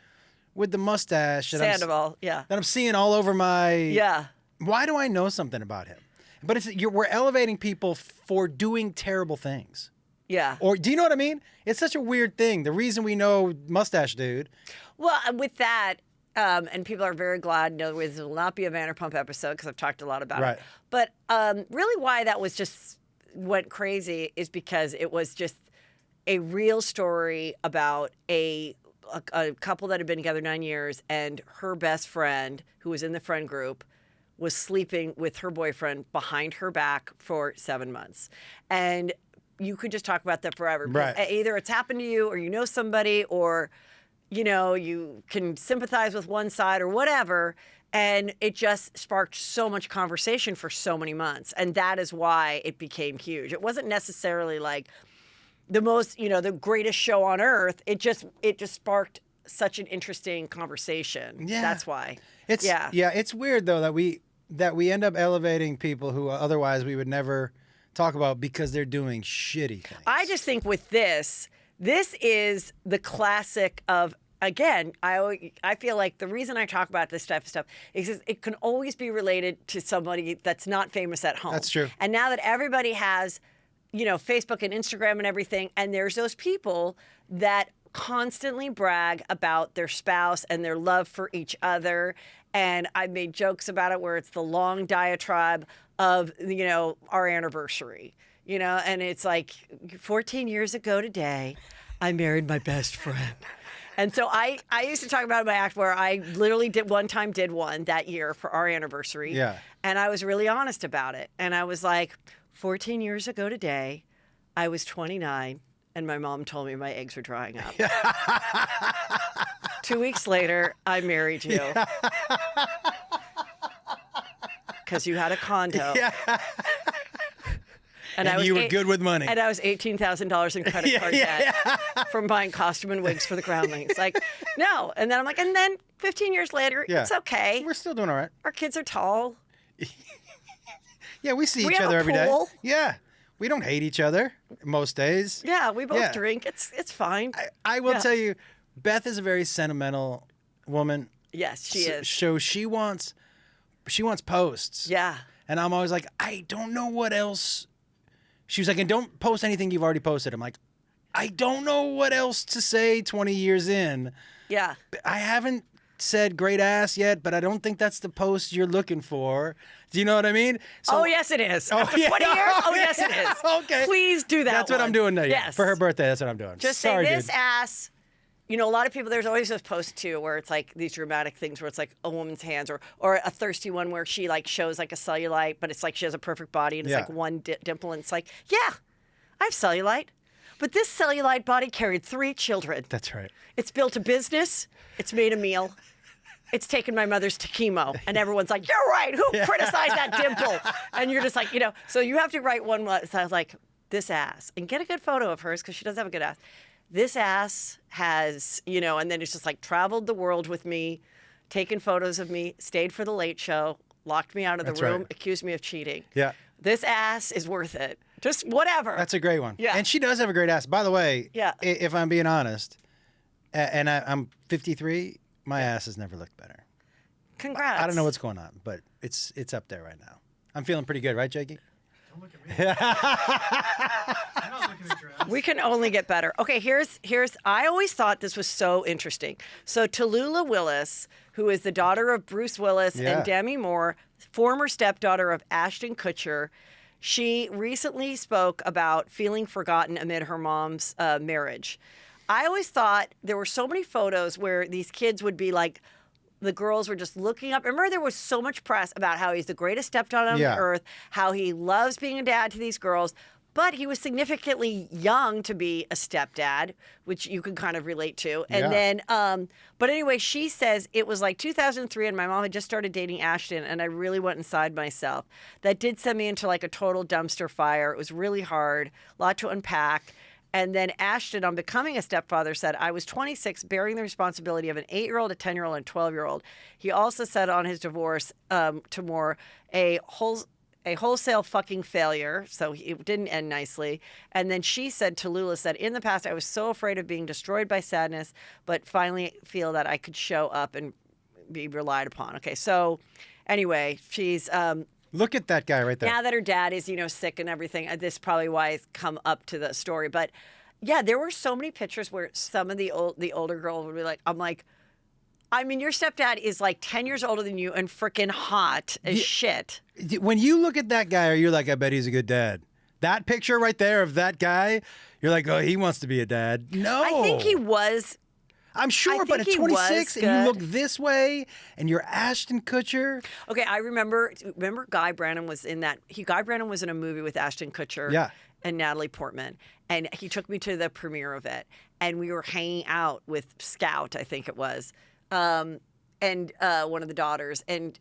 with the mustache Sandoval, yeah. that I'm seeing all over my... Yeah. Why do I know something about him? But we're elevating people for doing terrible things. Yeah. Or do you know what I mean? It's such a weird thing. The reason we know Mustache Dude. Well, with that, and people are very glad. No, this will not be a Vanderpump episode because I've talked a lot about it. But really, why that was just went crazy is because it was just a real story about a couple that had been together 9 years, and her best friend, who was in the friend group, was sleeping with her boyfriend behind her back for 7 months. And you could just talk about that forever. Right. Either it's happened to you, or you know somebody, or you can sympathize with one side or whatever. And it just sparked so much conversation for so many months. And that is why it became huge. It wasn't necessarily like the most, the greatest show on earth. It just sparked such an interesting conversation. Yeah. That's why. It's weird though that we end up elevating people who otherwise we would never talk about because they're doing shitty things. I just think with this is the classic of, again, I feel like the reason I talk about this type of stuff is it can always be related to somebody that's not famous at home. That's true. And now that everybody has, Facebook and Instagram and everything, and there's those people that constantly brag about their spouse and their love for each other. And I made jokes about it where it's the long diatribe of, our anniversary, and it's like 14 years ago today, I married my best friend. And so I used to talk about it in my act where I literally did one that year for our anniversary. Yeah. And I was really honest about it. And I was like, 14 years ago today, I was 29 and my mom told me my eggs were drying up. 2 weeks later, I married you. Because you had a condo. Yeah. And I was you were good with money. And I was $18,000 in credit card debt from buying costume and wigs for the groundlings. Like, no. And then I'm like, and then 15 years later, it's okay. We're still doing all right. Our kids are tall. Yeah, we see each have other a every day. pool. Yeah. We don't hate each other most days. Yeah, we both drink. It's fine. I will tell you, Beth is a very sentimental woman. Yes, she is. So she wants posts. Yeah. And I'm always like, I don't know what else. She was like, and don't post anything you've already posted. I'm like, I don't know what else to say 20 years in. Yeah. I haven't said great ass yet, but I don't think that's the post you're looking for. Do you know what I mean? So, yes, it is. After 20 years? Yes, it is. Okay. Please do that. That's what I'm doing now. Yes. For her birthday, that's what I'm doing. Just Sorry, say this dude. ass. A lot of people, there's always those posts too where it's like these dramatic things where it's like a woman's hands or a thirsty one where she like shows like a cellulite, but it's like she has a perfect body and it's like one dimple and it's like, yeah, I have cellulite. But this cellulite body carried 3 children. That's right. It's built a business. It's made a meal. It's taken my mother's to chemo. And everyone's like, you're right. Who criticized that dimple? And you're just like, so you have to write one. So I was like, this ass. And get a good photo of hers because she does have a good ass. This ass has, and then it's just like traveled the world with me, taken photos of me, stayed for the late show, locked me out of the room, right. accused me of cheating. Yeah. This ass is worth it. Just whatever. That's a great one. Yeah. And she does have a great ass. By the way, if I'm being honest, and I'm 53, my ass has never looked better. Congrats. I don't know what's going on, but it's up there right now. I'm feeling pretty good, right, Jakey? Don't look at me. I'm not looking at your ass. We can only get better. Okay, here's I always thought this was so interesting. So Tallulah Willis, who is the daughter of Bruce Willis and Demi Moore, former stepdaughter of Ashton Kutcher, she recently spoke about feeling forgotten amid her mom's marriage. I always thought there were so many photos where these kids would be like, the girls were just looking up. Remember, there was so much press about how he's the greatest stepdad on the earth, how he loves being a dad to these girls, but he was significantly young to be a stepdad, which you can kind of relate to. And then, but anyway, she says it was like 2003 and my mom had just started dating Ashton and I really went inside myself. That did send me into like a total dumpster fire. It was really hard, a lot to unpack. And then Ashton, on becoming a stepfather, said, I was 26, bearing the responsibility of an 8-year-old, a 10-year-old, and a 12-year-old. He also said on his divorce to Moore, a wholesale fucking failure. So it didn't end nicely. And then she said to Lula, said, in the past, I was so afraid of being destroyed by sadness, but finally feel that I could show up and be relied upon. Okay, so anyway, she's... Look at that guy right there. now that her dad is, sick and everything, this is probably why it's come up to the story. But yeah, there were so many pictures where some of the older girl would be like, I'm like, I mean, your stepdad is like 10 years older than you and freaking hot as shit. When you look at that guy, you're like, I bet he's a good dad. That picture right there of that guy, you're like, oh, he wants to be a dad. No. I think he was. I'm sure, but at think he 26 was and you look good. this way and you're Ashton Kutcher. Okay, I remember Guy Branum was in that. Guy Branum was in a movie with Ashton Kutcher Yeah. and Natalie Portman. And he took me to the premiere of it. And we were hanging out with Scout, I think it was, and one of the daughters. And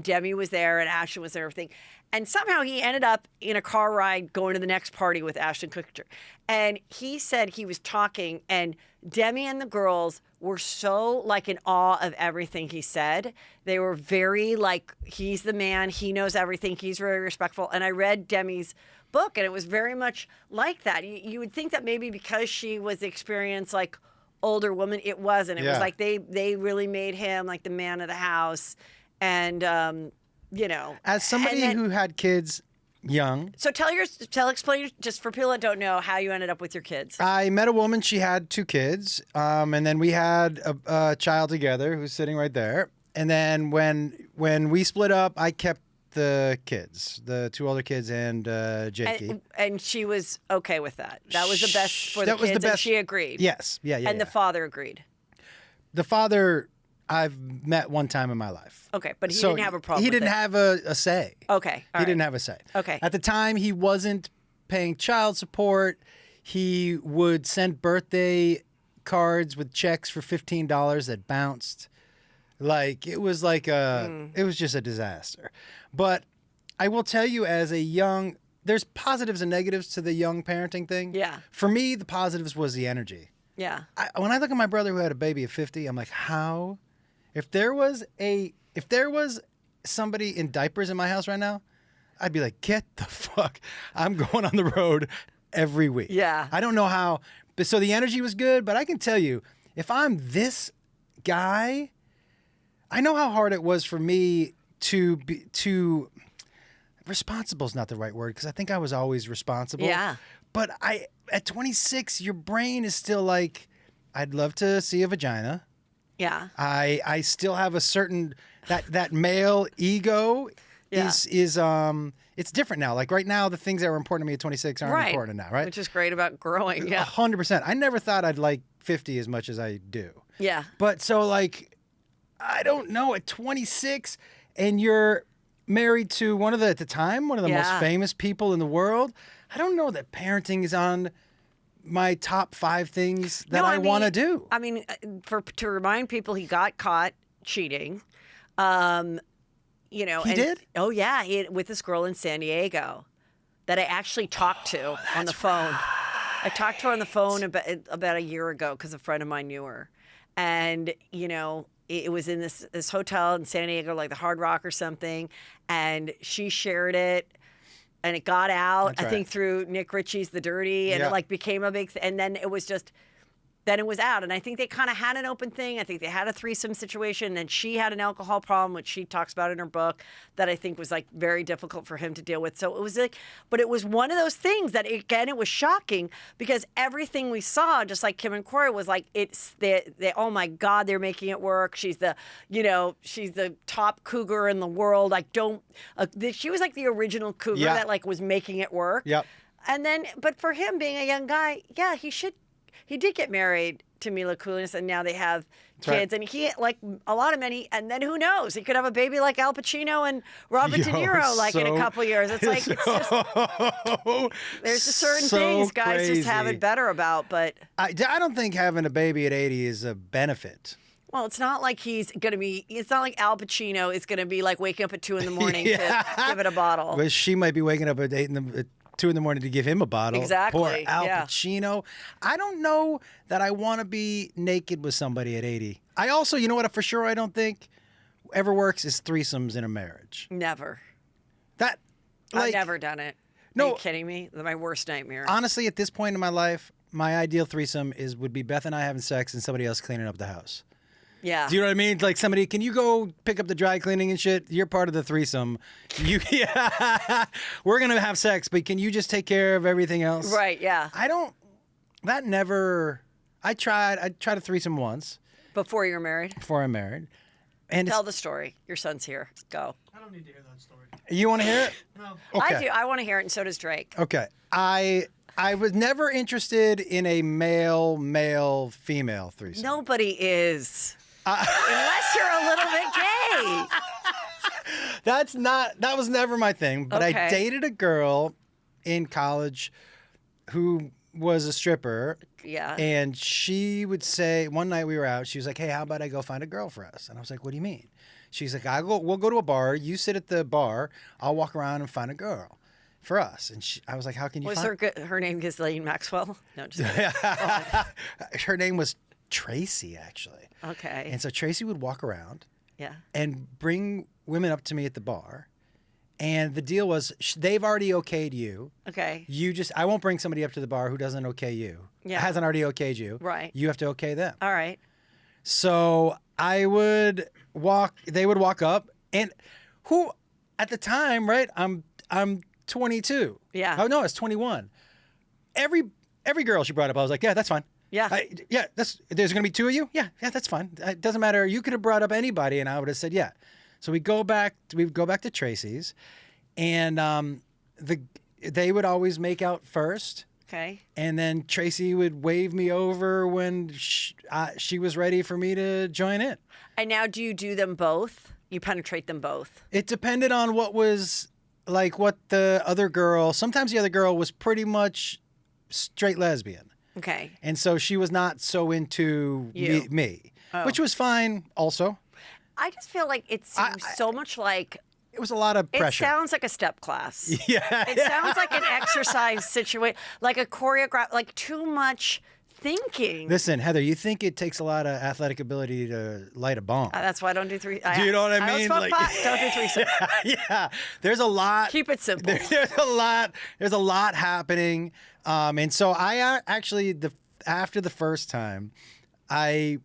Demi was there and Ashton was there and everything. And somehow he ended up in a car ride going to the next party with Ashton Kutcher. And he said he was talking and Demi and the girls were so like in awe of everything he said. They were very like, he's the man, he knows everything, he's very respectful. And I read Demi's book and it was very much like that. You would think that maybe because she was experienced like older woman, it wasn't. It was like they really made him like the man of the house. And As somebody who had kids young, so explain just for people that don't know how you ended up with your kids. I met a woman. She had 2 kids, and then we had a child together who's sitting right there. And then when we split up, I kept the kids, the 2 older kids, and Jakey. And she was okay with that. That was the best for the That was kids, the and best. she agreed. Yes, yeah. And the father agreed. The father I've met one time in my life. Okay, but he So didn't have a problem He with didn't it. have a say. Okay, all He right. didn't have a say. Okay. At the time, he wasn't paying child support. He would send birthday cards with checks for $15 that bounced. Like it was like it was just a disaster. But I will tell you, as a young, there's positives and negatives to the young parenting thing. Yeah. For me, the positives was the energy. Yeah. When I look at my brother who had a baby at 50, I'm like, how? If there was somebody in diapers in my house right now, I'd be like, get the fuck. I'm going on the road every week. Yeah. I don't know how. But so the energy was good, but I can tell you, if I'm this guy, I know how hard it was for me to responsible is not the right word because I think I was always responsible. Yeah. But at 26, your brain is still like, I'd love to see a vagina. Yeah. I still have a certain that male ego Yeah. is it's different now. Like right now, the things that were important to me at 26 aren't important now, right? Which is great about growing. Yeah. 100%. I never thought I'd like 50 as much as I do. Yeah. But so like, I don't know, at 26 and you're married to at the time, one of the most Yeah. famous people in the world. I don't know that parenting is on my top 5 things that No, I want to do. I mean, to remind people, he got caught cheating. He did? Oh yeah, with this girl in San Diego that I actually talked to on the phone. I talked to her on the phone about a year ago because a friend of mine knew her, and it was in this hotel in San Diego, like the Hard Rock or something, and she shared it. And it got out, That's I right. think, through Nick Ritchie's The Dirty, and Yeah. it like became a big thing. And then it was out. And I think they kind of had an open thing. I think they had a threesome situation, and she had an alcohol problem, which she talks about in her book, that I think was like very difficult for him to deal with. So it was like, but it was one of those things that again, it was shocking because everything we saw, just like Kim and Corey, was like, oh my God, they're making it work. She's the top cougar in the world. Like she was like the original cougar Yeah. that like was making it work. Yep. And then, but for him being a young guy, yeah, he did get married to Mila Kunis, and now they have kids. right. And he, like a lot of men, and then who knows? He could have a baby like Al Pacino and Robert De Niro, like in a couple years. It's like, it's just, there's just certain things guys just have it better about. But I don't think having a baby at 80 is a benefit. well, it's not like it's not like Al Pacino is going to be like waking up at 2 a.m. to give it a bottle. But she might be waking up at 2 a.m. to give him a bottle. Exactly, Poor Al yeah. Pacino. I don't know that I want to be naked with somebody at 80. I also, you know what, for sure I don't think ever works is threesomes in a marriage. Never. That, I've like, never done it. No. Are you kidding me? My worst nightmare. honestly, at this point in my life, my ideal threesome would be Beth and I having sex and somebody else cleaning up the house. Yeah. Do you know what I mean? Like somebody, can you go pick up the dry cleaning and shit? You're part of the threesome. Yeah, we're gonna have sex, but can you just take care of everything else? Right, yeah. I tried a threesome once Before you're married. before I married. And Tell the story. Your son's here. Go. I don't need to hear that story. you want to hear it? No. Okay. I do. I want to hear it, and so does Drake. Okay. I was never interested in a male female threesome. Nobody is. Unless you're a little bit gay. That was never my thing. But I Okay. dated a girl in college who was a stripper. Yeah. And she would say, one night we were out, she was like, hey, how about I go find a girl for us? And I was like, what do you mean? She's like, we'll go to a bar. You sit at the bar. I'll walk around and find a girl for us. And I was like, how can you Was find her name Ghislaine Maxwell? No, just kidding. Her name was Tracy, actually. Okay. And so Tracy would walk around Yeah. and bring women up to me at the bar. And the deal was, they've already okayed you. Okay. I won't bring somebody up to the bar who doesn't okay you. Yeah. Hasn't already okayed you. Right. You have to okay them. All right. So they would walk up, and who at the time, right? I'm 22. Yeah. Oh no, I was 21. Every girl she brought up, I was like, yeah, that's fine. Yeah. There's gonna be 2 of you. Yeah, that's fine. It doesn't matter. You could have brought up anybody, and I would have said yeah. So we would go back to Tracy's, and they would always make out first. Okay. And then Tracy would wave me over when she was ready for me to join in. And now do you do them both? You penetrate them both? It depended on what the other girl, sometimes the other girl was pretty much straight lesbian. Okay. And so she was not so into You. me Oh. which was fine also. I just feel like it seems so much like It was a lot of it pressure. sounds like a step class. Yeah. It sounds like an exercise situation, like a choreograph, like too much thinking. Listen, Heather, you think it takes a lot of athletic ability to light a bomb. That's why I don't do three. Do you know what I I mean? don't smoke pot. Don't do threesome. Yeah. There's a lot. Keep it simple. There's a lot happening. And so I actually, after the first time, I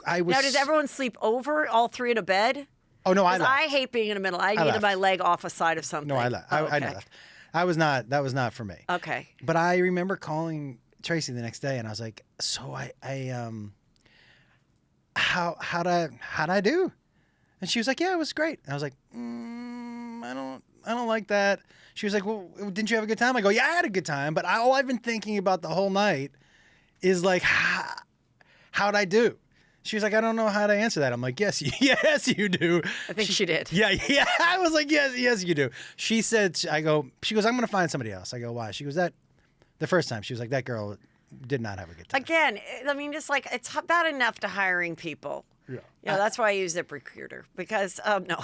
was. Now, does everyone sleep over, all three in a bed? Oh, no, I 'Cause left. I hate being in the middle. I needed left. my leg off a side of something. No, I left. Oh, I okay. left. That was not for me. Okay. But I remember calling Tracy the next day, and I was like, "So how'd I do?" And she was like, "Yeah, it was great." And I was like, "I don't like that." She was like, "Well, didn't you have a good time?" I go, "Yeah, I had a good time, but all I've been thinking about the whole night is like, how'd I do?" She was like, "I don't know how to answer that." I'm like, "Yes, yes, you do." I think she did. Yeah. I was like, yes, you do. She said, she goes, "I'm going to find somebody else." I go, "Why?" She goes, the first time, she was like, "That girl did not have a good time." Again, I mean, just like it's bad enough to hiring people. Yeah. You know, that's why I use ZipRecruiter because no,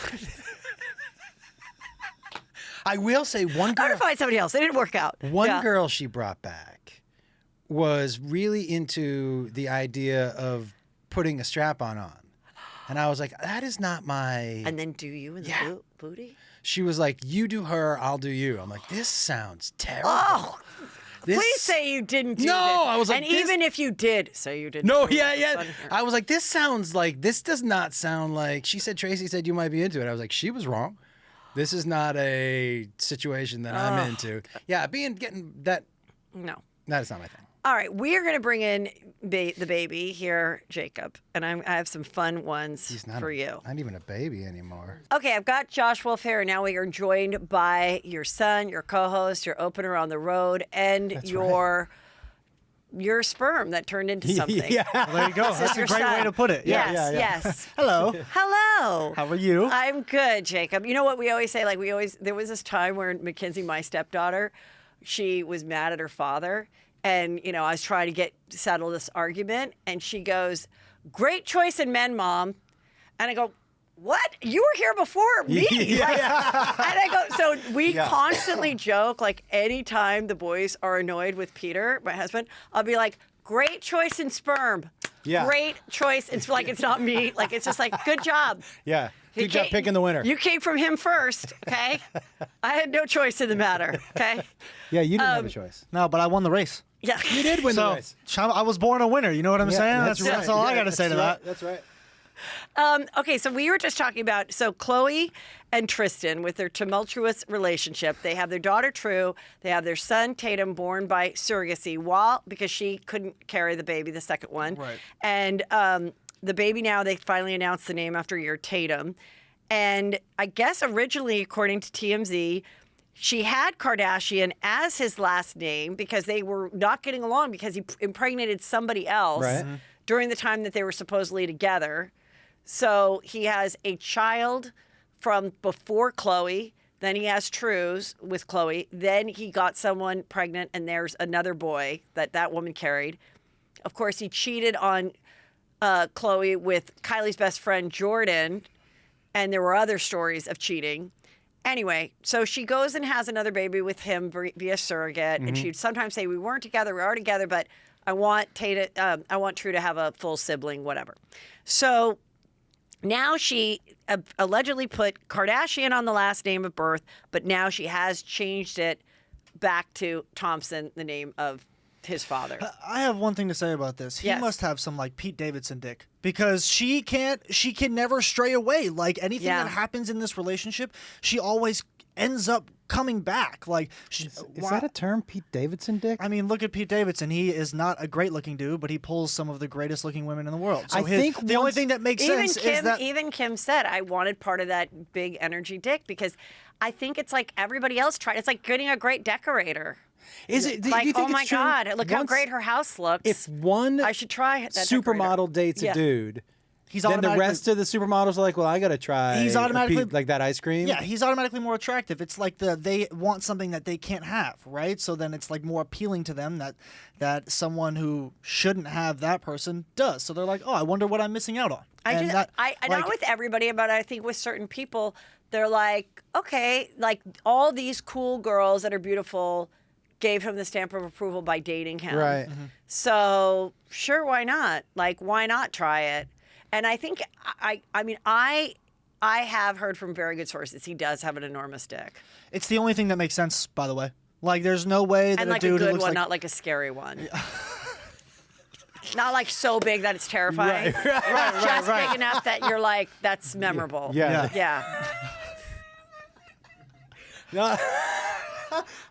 I will say one I'm girl, gonna find somebody else. It didn't work out. one Yeah. girl she brought back was really into the idea of putting a strap-on on. And I was like, that is not my... And then do you in the Yeah. booty? She was like, "You do her, I'll do you." I'm like, this sounds terrible. Oh, This- please say you didn't do No, this. I was like, and this- even if you did, say you didn't. No, do it. yeah. It's funny here. I was like, this does not sound like... She said, Tracy said you might be into it. I was like, she was wrong. This is not a situation that I'm into. Yeah, getting that... No. That is not my thing. All right, we are going to bring in the baby here, Jacob, and I have some fun ones He's not for you. Not even a baby anymore. Okay, I've got Josh Wolf here, and now we are joined by your son, your co-host, your opener on the road, and That's your sperm that turned into something. Yeah. Well, there you go. This is That's a your great way son. to put it. Yeah, Yes, yeah. yes. Hello. Hello. How are you? I'm good, Jacob. You know what we always say? There was this time where Mackenzie, my stepdaughter, she was mad at her father. And, I was trying to settle this argument. And she goes, "Great choice in men, Mom." And I go, what? You were here before me. Yeah. And I go, so we Yeah. constantly joke, like anytime the boys are annoyed with Peter, my husband, I'll be like, great choice in sperm. Yeah. Great choice. It's like, it's not me. Like, it's just like, good job. Yeah. You Good job came- picking the winner. You came from him first, okay? I had no choice in the matter, okay? Yeah, you didn't have a choice. No, but I won the race. Yeah. You did win the So race. I was born a winner. You know what I'm saying? That's right. all I Yeah, got to say to that's that. right. That's right. Okay, so we were just talking about Chloe and Tristan with their tumultuous relationship. They have their daughter True. They have their son Tatum, born by surrogacy, because she couldn't carry the baby, the second one. Right. And the baby now, they finally announced the name after a year, Tatum. And I guess originally, according to TMZ, she had Kardashian as his last name because they were not getting along because he impregnated somebody else Right. during the time that they were supposedly together. So he has a child from before Chloe. Then he has True's with Chloe. Then he got someone pregnant, and there's another boy that woman carried. Of course, he cheated on Chloe with Kylie's best friend, Jordan. And there were other stories of cheating. Anyway, so she goes and has another baby with him via surrogate. And she'd sometimes say, we weren't together, we are together, but I want True to have a full sibling, whatever. So now she allegedly put Kardashian on the last name of birth, but now she has changed it back to Thompson, the name of his father. I have one thing to say about this. He Yes. must have some like Pete Davidson dick because she can never stray away. Like anything Yeah. that happens in this relationship, she always ends up coming back. Like Is that a term, Pete Davidson dick? I mean, look at Pete Davidson. He is not a great looking dude, but he pulls some of the greatest looking women in the world. So I think the only once- thing that makes Even sense Kim, is that even Kim said, I wanted part of that big energy dick because I think it's like everybody else tried. It's like getting a great decorator. Is it? Do Like, you think oh my it's true? God, look how Once- great her house looks. If one I should try that supermodel decorator. dates Yeah. a dude, he's then the automatically rest of the supermodels are like, well, I got to try. He's a automatically- like that ice cream. yeah, he's automatically more attractive. It's like they want something that they can't have, right? So then it's like more appealing to them that someone who shouldn't have that person does. So they're like, oh, I wonder what I'm missing out on. I And just, that, I like, not with everybody, but I think with certain people, they're like, okay, like all these cool girls that are beautiful gave him the stamp of approval by dating him. Right. So sure, why not? Like, why not try it? And I think I have heard from very good sources he does have an enormous dick, It's the only thing that makes sense, by the way. Like, there's no way that and like a a dude who good looks one, like not like a scary one. Not like so big that it's terrifying. Just right. big enough that you're like, that's memorable. Yeah. Yeah. No,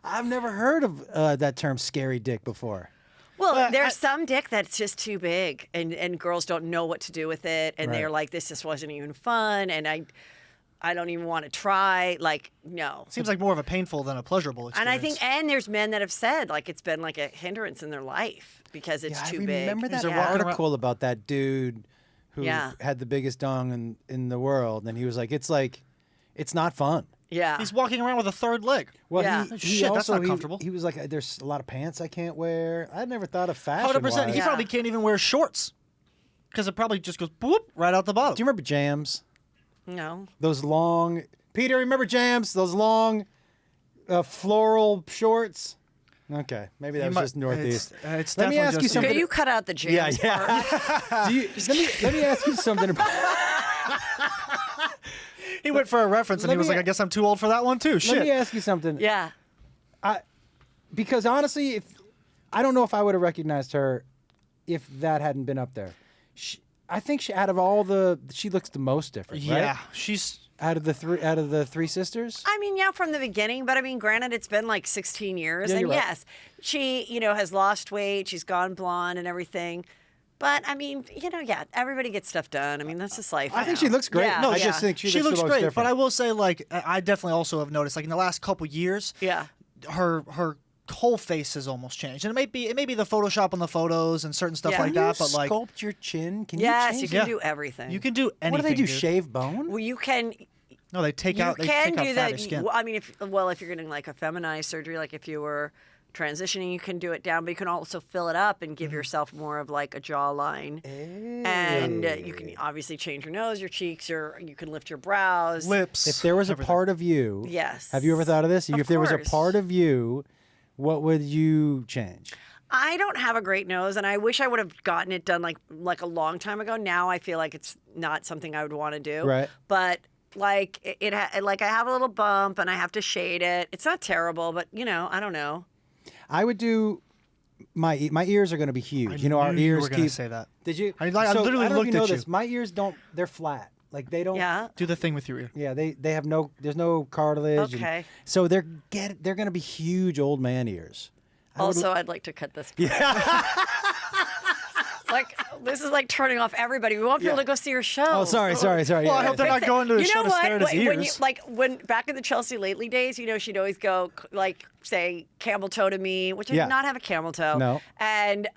I've never heard of that term, scary dick, before. Well, there's some dick that's just too big, and girls don't know what to do with it, and they're Right. like, this just wasn't even fun, and I don't even want to try. Like, no. seems like more of a painful than a pleasurable And I experience. think, and there's men that have said like it's been like a hindrance in their life because it's Yeah, too I big. remember that there walking around- article about that dude who Yeah. had the biggest dong in the world, and he was like, it's not fun. Yeah. he's walking around with a third leg. Well, Yeah. he Shit, that's also, not comfortable. He was like, there's a lot of pants I can't wear. I'd never thought of fashion. 100%. He Yeah. probably can't even wear shorts because it probably just goes boop right out the bottom. Do you remember Jams? No. Those long. Peter, remember Jams? Those long, floral shorts. Okay, maybe that was just Northeast. It's Let me definitely ask you just something. Could you cut out the jams? Yeah. Do you, let me ask you something about. He went for a reference and Let he was me- like, I guess I'm too old for that one too. Let me Shit. ask you something. Yeah. Because honestly, I don't know if I would have recognized her if that hadn't been up there. I think out of all she looks the most different. Yeah, Right? she's Out of the three sisters. I mean, yeah, from the beginning, but I mean, granted, it's been like 16 years, Yeah, and you're right. yes, she, has lost weight, she's gone blonde and everything. But I mean, yeah, everybody gets stuff done. I mean, that's just life. I think now. she looks great. Yeah, No, I yeah. just think she looks the most great. different. But I will say, like, I definitely also have noticed, like, in the last couple years, Yeah. her whole face has almost changed, and it may be the Photoshop on the photos and certain stuff Yeah. like Can that. you But like, sculpt your chin? Can Yes, you you change? can Yeah. do everything. you can do anything. What do they do? dude. Shave bone? Well, you can. No, they take You out. They can take out do fatty that. skin. Well, I mean, if you're getting like a feminized surgery, like if you were transitioning, you can do it down, but you can also fill it up and give yourself more of like a jawline. And you can obviously change your nose, your cheeks, you can lift your brows. Lips. If there was a part of you, Yes. Have you ever thought of this? Of If there was a course. part of you, what would you change? I don't have a great nose, and I wish I would have gotten it done like a long time ago. Now I feel like it's not something I would want to do. Right. But like like I have a little bump, and I have to shade it. It's not terrible, but I don't know. I would do. My ears are going to be huge. Our knew you ears were gonna keep. say that. Did you? I literally I don't know if looked you know at you. this. My ears don't. They're flat. Like they don't. Yeah. Do the thing with your ear. Yeah. They have no. There's no cartilage. Okay. So they're going to be huge old man ears. Also, I'd like to cut this. Yeah. Like this is like turning off everybody. We want people to go see your show. Oh, sorry. Well, I hope they're not going to the show to stare at his ears. When back in the Chelsea Lately days, she'd always go like say camel toe to me, which I Yeah. did not have a camel toe. No. And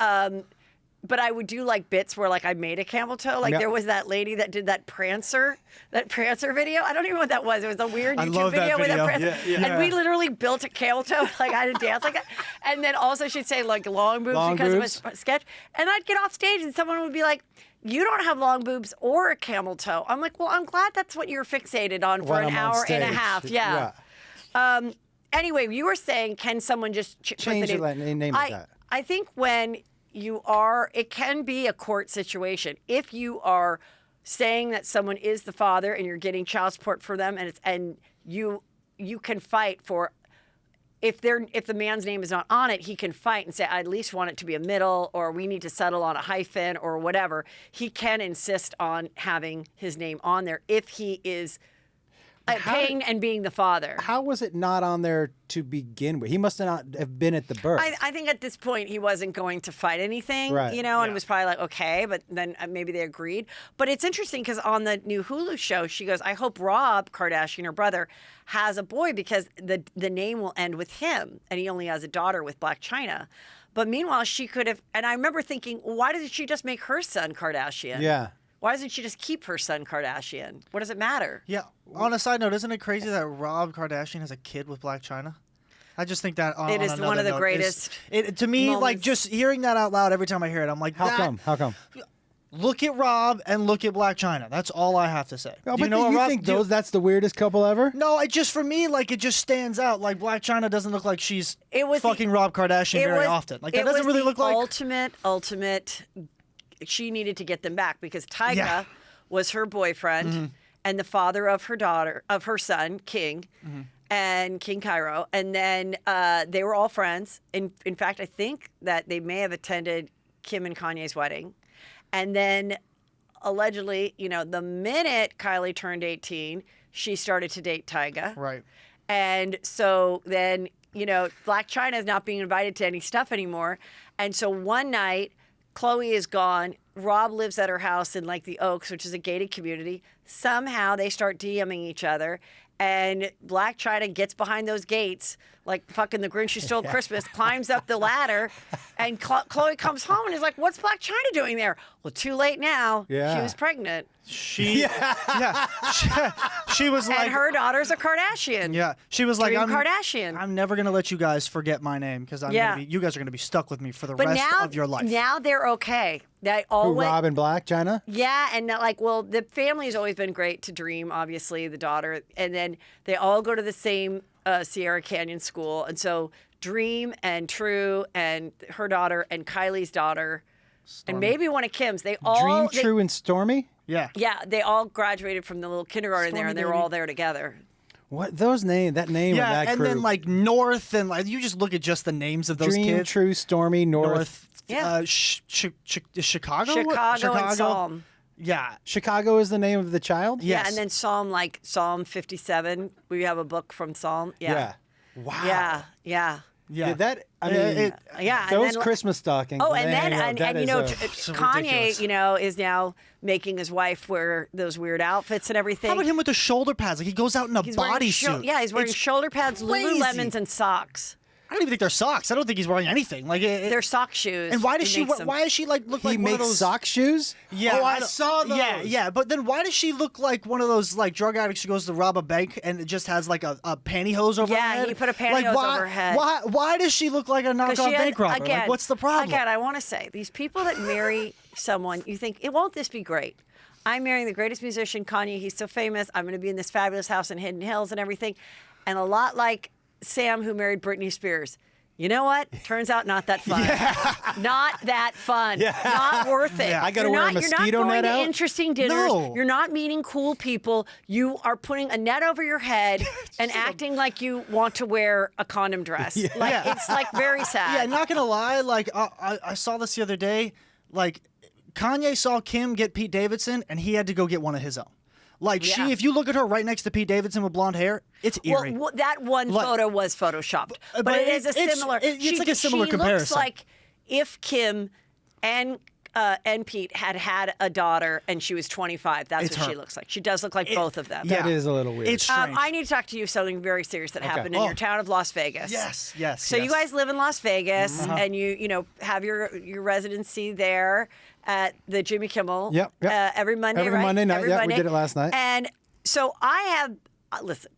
but I would do like bits where like I made a camel toe. Like Yeah. there was that lady that did that Prancer video. I don't even know what that was. It was a weird I YouTube love that video with a video. Prancer. Yeah. And we literally built a camel toe. Like I had to dance like that. And then also she'd say like long boobs Long because boobs. it was a sketch. And I'd get off stage and someone would be like, "You don't have long boobs or a camel toe." I'm like, "Well, I'm glad that's what you're fixated on for When an I'm on hour and a stage. half." Yeah. Anyway, you were saying, can someone just put the Change name? it, name like that. I think when it can be a court situation. If you are saying that someone is the father and you're getting child support for them, and you can fight for. If the man's name is not on it, he can fight and say, I at least want it to be a middle, or we need to settle on a hyphen or whatever. He can insist on having his name on there if he is paying and being the father. How was it not on there to begin with? He must not have been at the birth. I think at this point he wasn't going to fight anything, Right. And it was probably like, okay, but then maybe they agreed. But it's interesting because on the new Hulu show, she goes, I hope Rob Kardashian, her brother, has a boy because the name will end with him, and he only has a daughter with Black China. But meanwhile, she could have, and I remember thinking, why doesn't she just make her son Kardashian? Yeah. Why doesn't she just keep her son Kardashian? What does it matter? Yeah. On a side note, isn't it crazy that Rob Kardashian has a kid with Black China? I just think that It is one of the greatest to me, like moments. just hearing that out loud every time I hear it, I'm like, How come? How come? Look at Rob and look at Black China. That's all I have to say. Oh, Do you but know what, you Rob? think that's the weirdest couple ever? No, it just for me, like it just stands out. Like Black China doesn't look like she's It was fucking Rob Kardashian very often. Like that doesn't really look like ultimate. She needed to get them back because Tyga Yeah. was her boyfriend and the father of her son King, and King Cairo, and then they were all friends. In fact, I think that they may have attended Kim and Kanye's wedding, and then allegedly, the minute Kylie turned 18, she started to date Tyga. right. And so then, Black China is not being invited to any stuff anymore. And so one night, Chloe is gone. Rob lives at her house in like the Oaks, which is a gated community. Somehow they start DMing each other. And Black China gets behind those gates, like fucking the Grinch Who Stole Christmas, climbs up the ladder, and Chloe comes home and is like, "What's Black China doing there?" Well, too late now. Yeah. She was pregnant. She she was like And her daughter's a Kardashian. Yeah, she was like, Dream Kardashian. I'm never gonna let you guys forget my name because you guys are gonna be stuck with me for the But rest now, of your life. now they're okay. They all Who, went. Rob and Black China? Yeah, and the family has always been great to Dream, obviously, the daughter. And then they all go to the same Sierra Canyon school. And so Dream and True and her daughter and Kylie's daughter and maybe one of Kim's, they all... Dream, True, and Stormy? yeah, Yeah, they all graduated from the little kindergarten there, Stormy and they were baby. all there together. What that name of yeah, that and crew? then like North and like you just look at just the names of those Dream, kids. True, Stormy, North. North. Yeah. Chicago. Chicago and Psalm. Yeah. Chicago is the name of the child? Yeah, Yes. and then Psalm 57. We have a book from Psalm. Yeah. Wow. Yeah, yeah. Yeah. I mean, Yeah, and those then- Christmas stockings. Oh, and then man, that is so Kanye, ridiculous. is now making his wife wear those weird outfits and everything. How about him with the shoulder pads? Like he goes out in a He's wearing bodysuit. he's wearing It's shoulder pads, crazy. Lululemons, and socks. I don't even think they're socks. I don't think he's wearing anything. Like They're sock shoes. And why does He she? makes them. Why does she look He like one of makes those sock shoes? Yeah, Oh, I don't- saw those. Yeah. But then why does she look like one of those like drug addicts who goes to rob a bank and it just has like a pantyhose over her Yeah, head? you put a Like, pantyhose why, over her head. Why does she look like a 'Cause knockoff she has- bank robber? Again, Like, what's the problem? Again, I want to say these people that marry someone, you think, won't this be great? I'm marrying the greatest musician, Kanye. He's so famous. I'm going to be in this fabulous house in Hidden Hills and everything. And a lot like Sam, who married Britney Spears. You know what? Turns out not that fun. Not that fun. Not worth it. Yeah. I gotta You're wear a not- mosquito You're not going net to out? interesting dinners. No. You're not meeting cool people. You are putting a net over your head and acting like you want to wear a condom dress. Like Yeah. it's like very sad. Yeah, not gonna lie. Like I saw this the other day. Like Kanye saw Kim get Pete Davidson, and he had to go get one of his own. Like Yeah. if you look at her right next to Pete Davidson with blonde hair, it's eerie. Well, that one Like- photo was photoshopped, but, but it is a it's- similar. it's like a similar she comparison. looks like if Kim and Pete had a daughter and she was 25. That's It's what her. she looks like. She does look like both of them. Yeah. That is a little weird. It's strange. I need to talk to you something very serious that happened in Oh. your town of Las Vegas. Yes. So you yes. Mm-hmm. guys live in Las Vegas, and you have your residency there at the Jimmy Kimmel. Yep. Every Monday, Every right? Monday night, Every yeah, we Monday. did it last night. And so I have listen.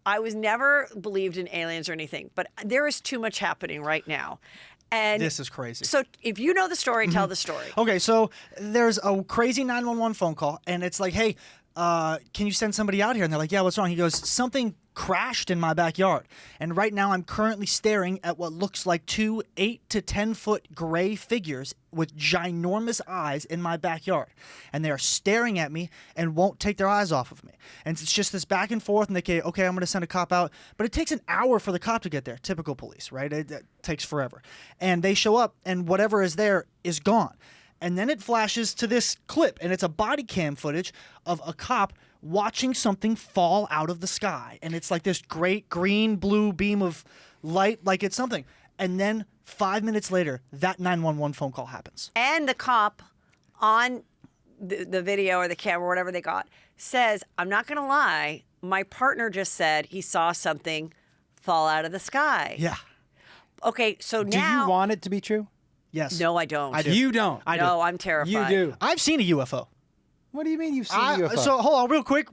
I was never believed in aliens or anything, but there is too much happening right now. And This is crazy. So if you know the story, tell the story. Okay, so there's a crazy 911 phone call, and it's like, hey, can you send somebody out here? And they're like, yeah, what's wrong? He goes, something crashed in my backyard. And right now I'm currently staring at what looks like two 8 to 10 foot gray figures with ginormous eyes in my backyard. And they are staring at me and won't take their eyes off of me. And it's just this back and forth, and they say, okay, I'm going to send a cop out. But it takes an hour for the cop to get there. Typical police, right? It takes forever. And they show up, and whatever is there is gone. And then it flashes to this clip, and it's a body cam footage of a cop watching something fall out of the sky. And it's like this great green, blue beam of light, like it's something. And then 5 minutes later, that 911 phone call happens. And the cop on the video or the camera, whatever they got, says, I'm not going to lie, my partner just said he saw something fall out of the sky. Yeah. Okay, so Do now. you want it to be true? Yes. No, I don't. I do. You don't. I do. No, I'm terrified. You do. I've seen a UFO. What do you mean you've seen a UFO? So hold on, real quick.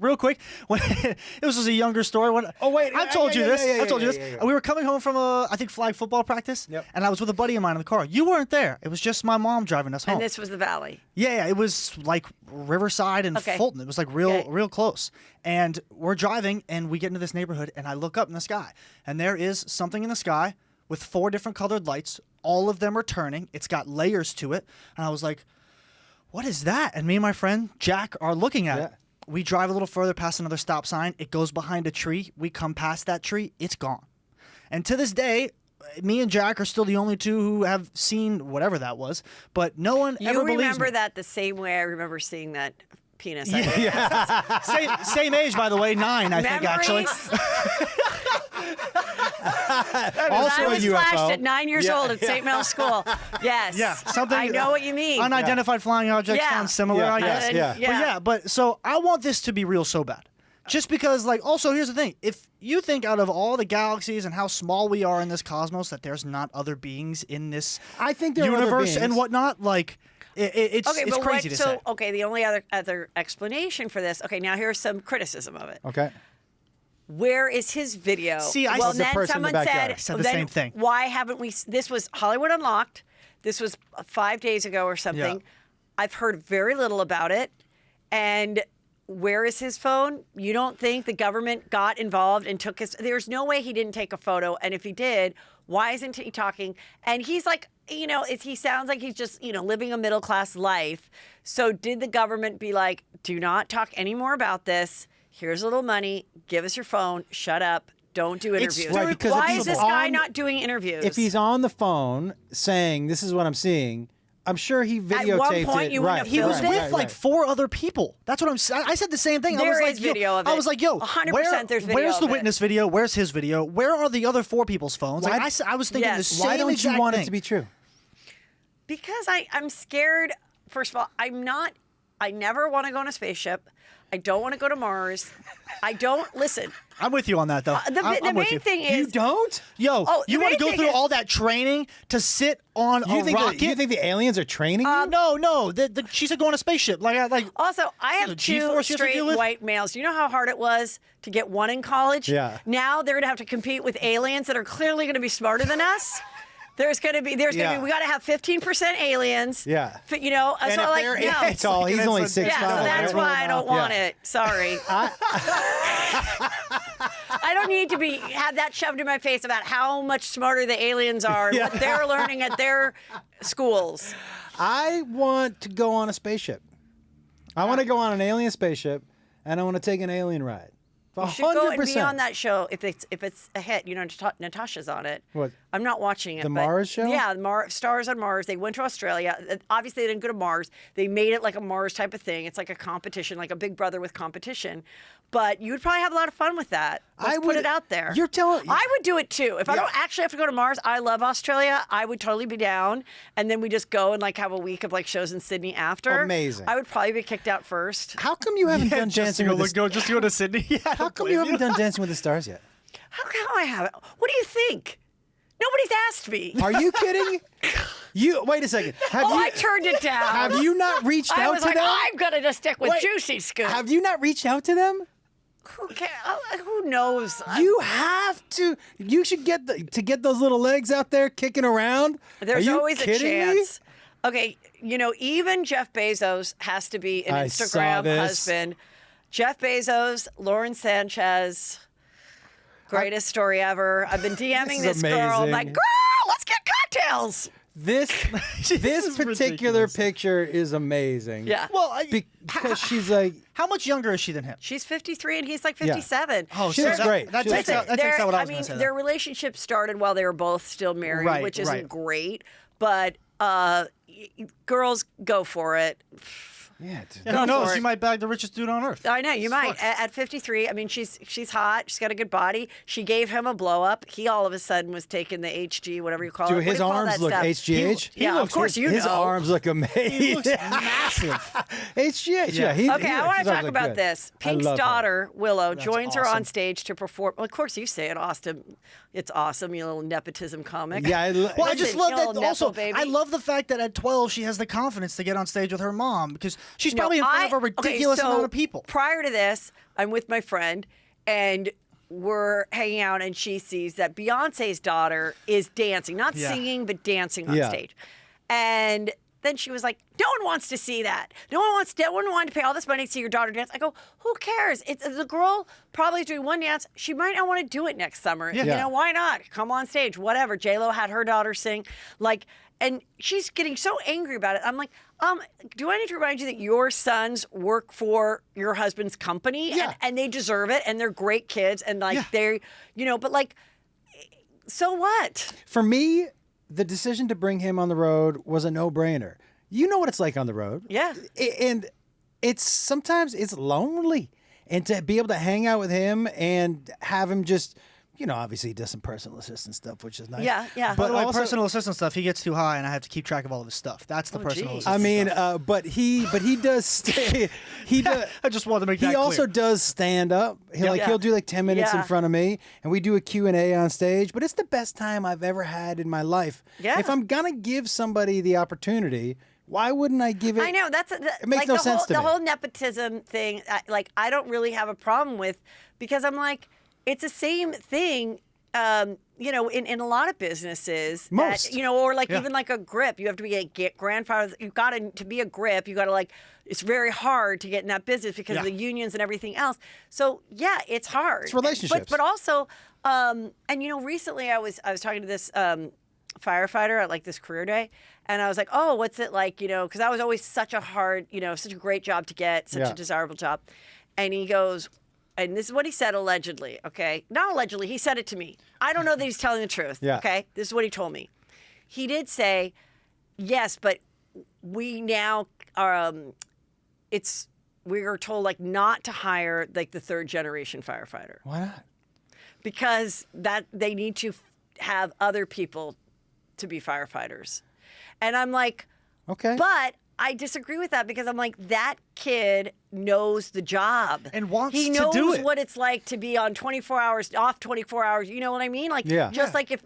When this was a younger story. When Oh, wait, I've told you this. yeah, I've told you yeah, this. yeah, yeah. We were coming home from I think flag football practice. Yep. And I was with a buddy of mine in the car. You weren't there. It was just my mom driving us home. And this was the valley. Yeah, it was like Riverside and Okay. Fulton. It was like real close. And we're driving, and we get into this neighborhood, and I look up in the sky, and there is something in the sky with 4 different colored lights. All of them are turning. It's got layers to it. And I was like, what is that? And me and my friend Jack are looking at it. We drive a little further past another stop sign. It goes behind a tree. We come past that tree. It's gone. And to this day, me and Jack are still the only two who have seen whatever that was. But no one ever You believes remember me. that the same way I remember seeing that penis. Same age, by the way, 9, I think, actually. Also I a was UFO. flashed at 9 years old at St. Mel's School. Yes. Yeah, something. I know what you mean. Unidentified flying objects Yeah. sounds similar, Yeah, I guess. yeah. But so I want this to be real so bad. Just because, like, also here's the thing: if you think out of all the galaxies and how small we are in this cosmos, that there's not other beings in this I think there are other universe and beings. whatnot, like it's Okay, it's but crazy to say. okay, the only other explanation for this. Okay, now here's some criticism of it. Okay. Where is his video? See, I- well, Of the then person in the someone backyard. said, Said the then same thing. Why haven't we? This was Hollywood Unlocked. This was 5 days ago or something. Yeah. I've heard very little about it. And where is his phone? You don't think the government got involved and took his? There's no way he didn't take a photo. And if he did, why isn't he talking? And he's like, he sounds like he's just, living a middle class life. So did the government be like, do not talk any more about this? Here's a little money. Give us your phone. Shut up. Don't do It's interviews. Right, because Why if is he's this guy on- not doing interviews? If he's on the phone saying, "This is what I'm seeing," I'm sure he videotaped one point it. you wouldn't right, have He filmed was it. with like 4 other people. That's what I'm saying. I said the same thing. I There was like, is video of I it. was like, yo, 100% there's video where's the of it. witness video? Where's his video? Where are the other 4 people's phones? Like, Why- I was thinking Yes. the same Why don't you exact want thing. it to be true? Because I'm scared. First of all, I'm not I never want to go on a spaceship. I don't want to go to Mars. I don't listen. I'm with you on that, though. The I'm with main you. thing You is don't? Yo, Oh, the you want to main go thing through is- all that training to sit on a rocket? You think the aliens are training you? No. She said go on a spaceship. Also, I have the two G-force you have to straight deal with? white males. You know how hard it was to get one in college? Yeah. Now they're going to have to compete with aliens that are clearly going to be smarter than us. There's going to be, we got to have 15% aliens. Yeah. You know, And so if like, they're no. 8 feet tall, he's only 6'5". Yeah, so that's why I don't want it. Sorry. I don't need to have that shoved in my face about how much smarter the aliens are and what they're learning at their schools. I want to go on a spaceship. I want to go on an alien spaceship, and I want to take an alien ride. You should go and be on that show if it's a hit. You know, Natasha's on it. What? I'm not watching it. The but Mars show? Yeah, Stars on Mars. They went to Australia. Obviously, they didn't go to Mars. They made it like a Mars type of thing. It's like a competition, like a Big Brother with competition. But you would probably have a lot of fun with that. Let's put it out there. You're telling. I would do it too. If I don't actually have to go to Mars, I love Australia. I would totally be down. And then we just go and like have a week of like shows in Sydney after. Amazing. I would probably be kicked out first. How come you haven't done Dancing with the Stars? Just go to Sydney. How come you haven't done Dancing with the Stars yet? How can I have it? What do you think? Nobody's asked me. Are you kidding? Wait a second. I turned it down. Have you not reached I out was to like, them? I'm gonna just stick with Wait, Juicy Scoop. Have you not reached out to them? Who cares? Who knows? You have to. You should get those little legs out there kicking around. There's Are you always a kidding chance. Okay, you know, even Jeff Bezos has to be an I saw Instagram this. husband. Jeff Bezos, Lauren Sanchez, greatest story ever. I've been DMing This is this girl. I'm amazing. like, girl, let's get cocktails. This is particular ridiculous. picture is amazing. Yeah. Well, because she's like, how much younger is she than him? She's 53 and he's like 57. Oh, She so looks that- great. That She takes looks out, that takes out what I was mean, going to say. their relationship started while they were both still married, Right, which isn't right. great. But girls, go for it. yeah. Who Go knows? for You it. might bag the richest dude on earth. I know you might. At 53, I mean, she's hot. She's got a good body. She gave him a blow up. He all of a sudden was taking the HG, whatever you call it. Do What his do you call arms that look stuff? HGH? Yeah, of course you His know. arms look amazing. He looks massive. HGH. Yeah. Okay, I want to talk about this. Pink's love her. daughter, Willow, joins her on awesome. stage to perform. Well, of course, you say it, Austin. It's awesome, you little nepotism comic. Yeah. Well, I just Listen, love you that. little Also, Nepo baby. I love the fact that at 12 she has the confidence to get on stage with her mom because she's probably in front of a ridiculous amount of people. Prior to this, I'm with my friend, and we're hanging out, and she sees that Beyonce's daughter is dancing, not Yeah. singing, but dancing on Yeah. stage. And then she was like, "No one wants to see that. No one wanted to pay all this money to see your daughter dance." I go, "Who cares? It's the girl probably doing one dance. She might not want to do it next summer. You Yeah. know, why not? Come on stage, whatever." J-Lo had her daughter sing, like, and she's getting so angry about it. I'm like, do I need to remind you that your sons work for your husband's company Yeah. and they deserve it and they're great kids and like Yeah. they're, you know, but like, so what? For me, the decision to bring him on the road was a no-brainer. You know what it's like on the road. Yeah. And sometimes it's lonely. And to be able to hang out with him and have him just, you know, obviously he does some personal assistant stuff, which is nice. Yeah, yeah. By But the way, also, personal assistant stuff, he gets too high and I have to keep track of all of his stuff. That's the personal geez. assistant I mean, stuff. but he does stay. He does. I just wanted to make that He clear. also does stand up. He'll do like 10 minutes in Yeah. front of me, and we do a Q&A on stage. But it's the best time I've ever had in my life. Yeah. If I'm gonna give somebody the opportunity, why wouldn't I give it? I know that's It makes like no the sense whole, to the me. whole nepotism thing. I don't really have a problem with because I'm like it's the same thing. You know, in a lot of businesses, Most. that, you know, or like Yeah. even like a grip, you have to be a grandfather. You've got to be a grip. You got to like. It's very hard to get in that business because of Yeah. the unions and everything else. So yeah, it's hard. It's relationships. But also, and you know, recently I was talking to this firefighter at like this career day, and I was like, oh, what's it like? You know, because I was always such a hard, you know, such a great job to get, such Yeah. a desirable job, and he goes. And this is what he said allegedly, okay? Not allegedly, he said it to me. I don't know that he's telling the truth, Yeah. okay? This is what he told me. He did say, yes, but we now we are told like not to hire like the third generation firefighter Why not? because that they need to have other people to be firefighters. And I'm like, Okay. but I disagree with that because I'm like, that kid knows the job And wants he to knows do it. what it's like to be on 24 hours, off 24 hours. You know what I mean? Like, just like if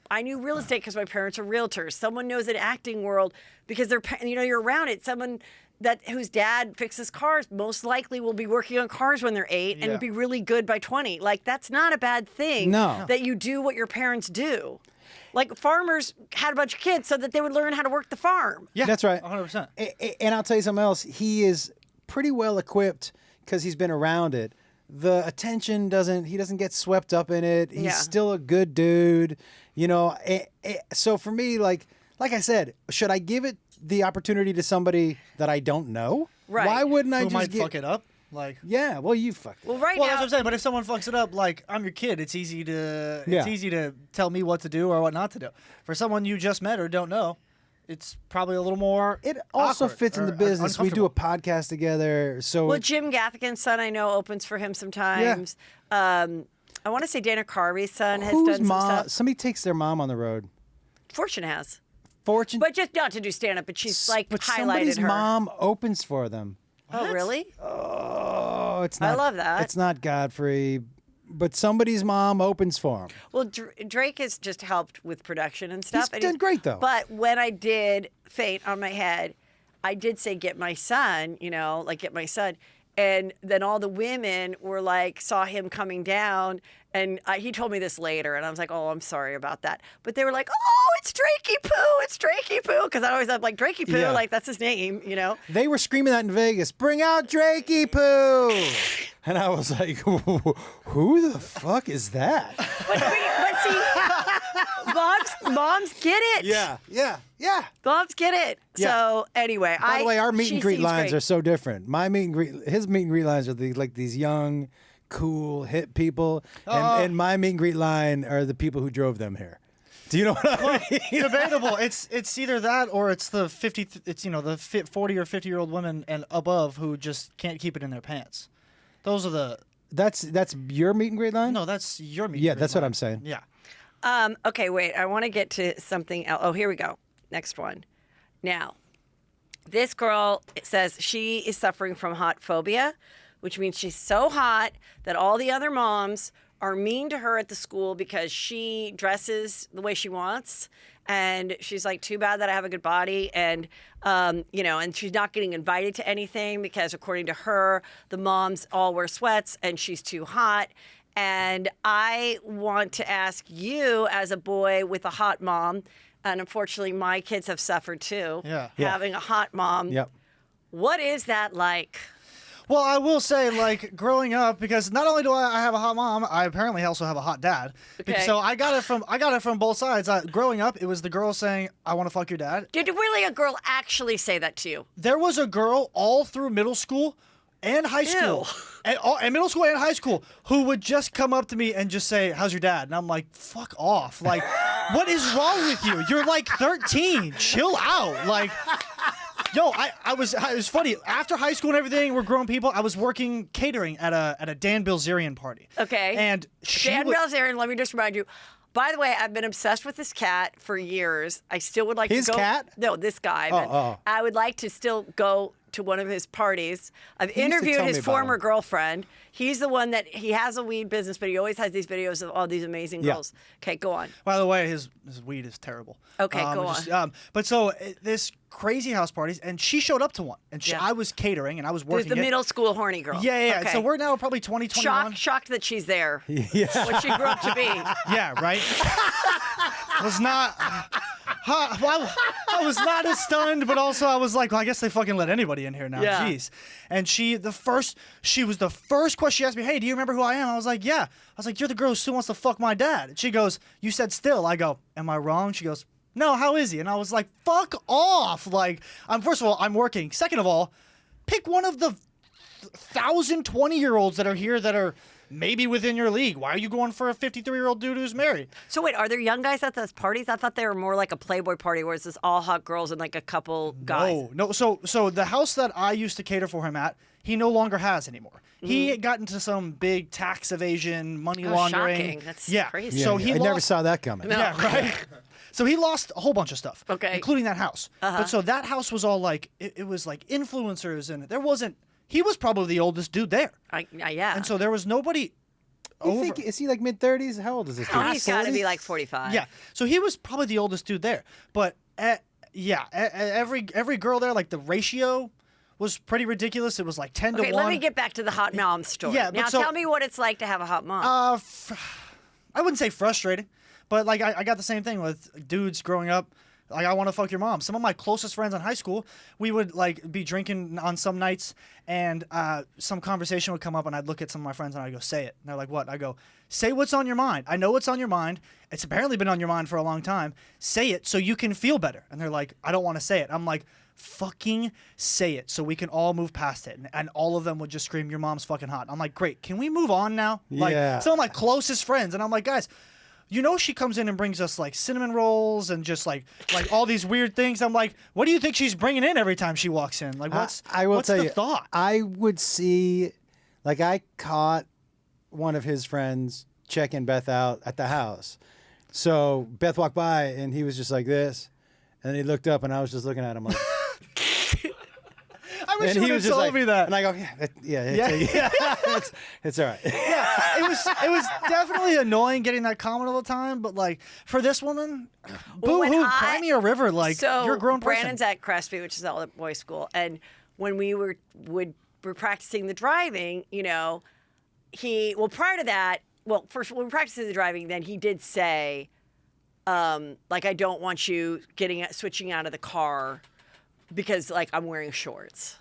I knew real estate because my parents are realtors. Someone knows an acting world because you're around it. Someone whose dad fixes cars most likely will be working on cars when they're 8 and be really good by 20. Like, that's not a bad thing. No. That you do what your parents do. Like, farmers had a bunch of kids so that they would learn how to work the farm. Yeah, That's right. 100%. And I'll tell you something else. He is pretty well equipped because he's been around it. The attention he doesn't get swept up in it. He's still a good dude, you know. So for me, like I said, should I give it the opportunity to somebody that I don't know? Right. Why wouldn't I Who just might fuck it up? Like, Yeah, well, you fuck it. Well, well, now, that's what I'm saying. But if someone fucks it up, like, I'm your kid, it's easy to tell me what to do or what not to do. For someone you just met or don't know, it's probably a little more. It also awkward fits in or the business. We do a uncomfortable. podcast together, so well, Jim Gaffigan's son, I know, opens for him sometimes. I want to say Dana Carvey's son has whose done some mom? stuff. Somebody takes their mom on the road. Fortune has. Fortune, But just not to do stand-up, but she's, like, but highlighted somebody's her. mom opens for them. Oh, really? Oh, it's I not. love that. It's not Godfrey, but somebody's mom opens for him. Well, Drake has just helped with production and stuff. He's and done great, though. But when I did Faint on My Head, I did say, get my son, get my son. And then all the women were like, saw him coming down. And he told me this later. And I was like, oh, I'm sorry about that. But they were like, oh, it's Drakey Poo. It's Drakey Poo. Because I always have like Drakey Poo. Yeah. Like, that's his name, They were screaming that in Vegas. Bring out Drakey Poo. And I was like, who the fuck is that? But see, moms get it. Yeah. Moms get it. Yeah. So anyway, By the way, our meet she and greet seems lines great. are so different. His meet and greet lines are like these young, cool, hip people, and my meet and greet line are the people who drove them here. Do you know what I mean? Debatable. It's either that or it's the 40 or 50-year-old women and above who just can't keep it in their pants. Those are the. That's your meet and greet line? No, that's your meet. Yeah, and greet that's what line. I'm saying. Yeah. Okay, wait. I want to get to something else. Oh, here we go. Next one. Now, this girl says she is suffering from hot phobia, which means she's so hot that all the other moms are mean to her at the school because she dresses the way she wants. And she's like, too bad that I have a good body. And, and she's not getting invited to anything because according to her, the moms all wear sweats and she's too hot. And I want to ask you, as a boy with a hot mom, and unfortunately my kids have suffered too, having a hot mom. Yep. What is that like? Well, I will say, like, growing up, because not only do I have a hot mom, I apparently also have a hot dad. Okay. So I got it from both sides. Growing up, it was the girl saying, "I want to fuck your dad." Did really a girl actually say that to you? There was a girl all through middle school and high school, and middle school and high school, who would just come up to me and just say, "How's your dad?" And I'm like, "Fuck off! Like, what is wrong with you? You're like 13. Chill out!" Like. Yo, it was funny. After high school and everything, we're grown people. I was working catering at a Dan Bilzerian party. Okay. And Dan Bilzerian, let me just remind you. By the way, I've been obsessed with this cat for years. I still would like His to go. cat? No, this guy. But I would like to still go to one of his parties. I've used to interviewed tell me his about former him. girlfriend. He's the one that he has a weed business, but he always has these videos of all these amazing Yeah. girls. Okay, go on. By the way, his weed is terrible. Okay, go on. But so this crazy house parties, and she showed up to one, and I was catering, and I was There's working the it. middle school horny girl. Yeah. Okay. So we're now probably 2021. Shocked that she's there. Yeah. What she grew up to be. Yeah, right. Was not. Well, I was not as stunned, but also I was like, well, I guess they fucking let anybody in here now. Yeah. Jeez. And she was the first question she asked me, "Hey, do you remember who I am?" I was like, "Yeah." I was like, "You're the girl who still wants to fuck my dad." And she goes, "You said still." I go, "Am I wrong?" She goes, "No, how is he?" And I was like, "Fuck off!" Like, first of all, I'm working. Second of all, pick one of the 1,020-year-olds that are here that are maybe within your league. Why are you going for a 53-year-old dude who's married? So wait, are there young guys at those parties? I thought they were more like a Playboy party where it's just all hot girls and like a couple guys. No. So the house that I used to cater for him at, he no longer has anymore. He got into some big tax evasion, money laundering. Shocking. That's crazy. Yeah, So he I never lost- saw that coming. Yeah, right. So he lost a whole bunch of stuff, Okay. including that house. But so that house was all like it was like influencers, and there wasn't. He was probably the oldest dude there, Yeah. and so there was nobody. Is he like mid-30s? How old is this dude? He's got to be like 45. Yeah, so he was probably the oldest dude there. But every girl there, like the ratio was pretty ridiculous. It was like 10 to 1. Let me get back to the hot mom story. Yeah, but now so- tell me what it's like to have a hot mom. I wouldn't say frustrating, but like I got the same thing with dudes growing up. Like, I want to fuck your mom. Some of my closest friends in high school, we would like be drinking on some nights, and some conversation would come up, and I'd look at some of my friends and I'd go, say it. And they're like, what? I go, say what's on your mind. I know what's on your mind. It's apparently been on your mind for a long time. Say it so you can feel better. And they're like, I don't want to say it. I'm like, fucking say it so we can all move past it. And all of them would just scream, your mom's fucking hot. I'm like, great. Can we move on now? Like, Yeah. some of my closest friends. And I'm like, guys, you know, she comes in and brings us like cinnamon rolls and just like all these weird things. I'm like, what do you think she's bringing in every time she walks in? Like, what's the thought? I would see, like, I caught one of his friends checking Beth out at the house. So Beth walked by and he was just like this, and then he looked up and I was just looking at him like. I wish And you he would was have just told like, me that. and I go, it's all right. Yeah, it was definitely annoying getting that comment all the time. But like for this woman, boo-hoo, cry me a river. Like, so you're a grown person. Brandon's at Crespi, which is all boys school, and when we were practicing the driving, you know, prior to that, first when we were practicing the driving, then he did say, like, I don't want you switching out of the car because like I'm wearing shorts.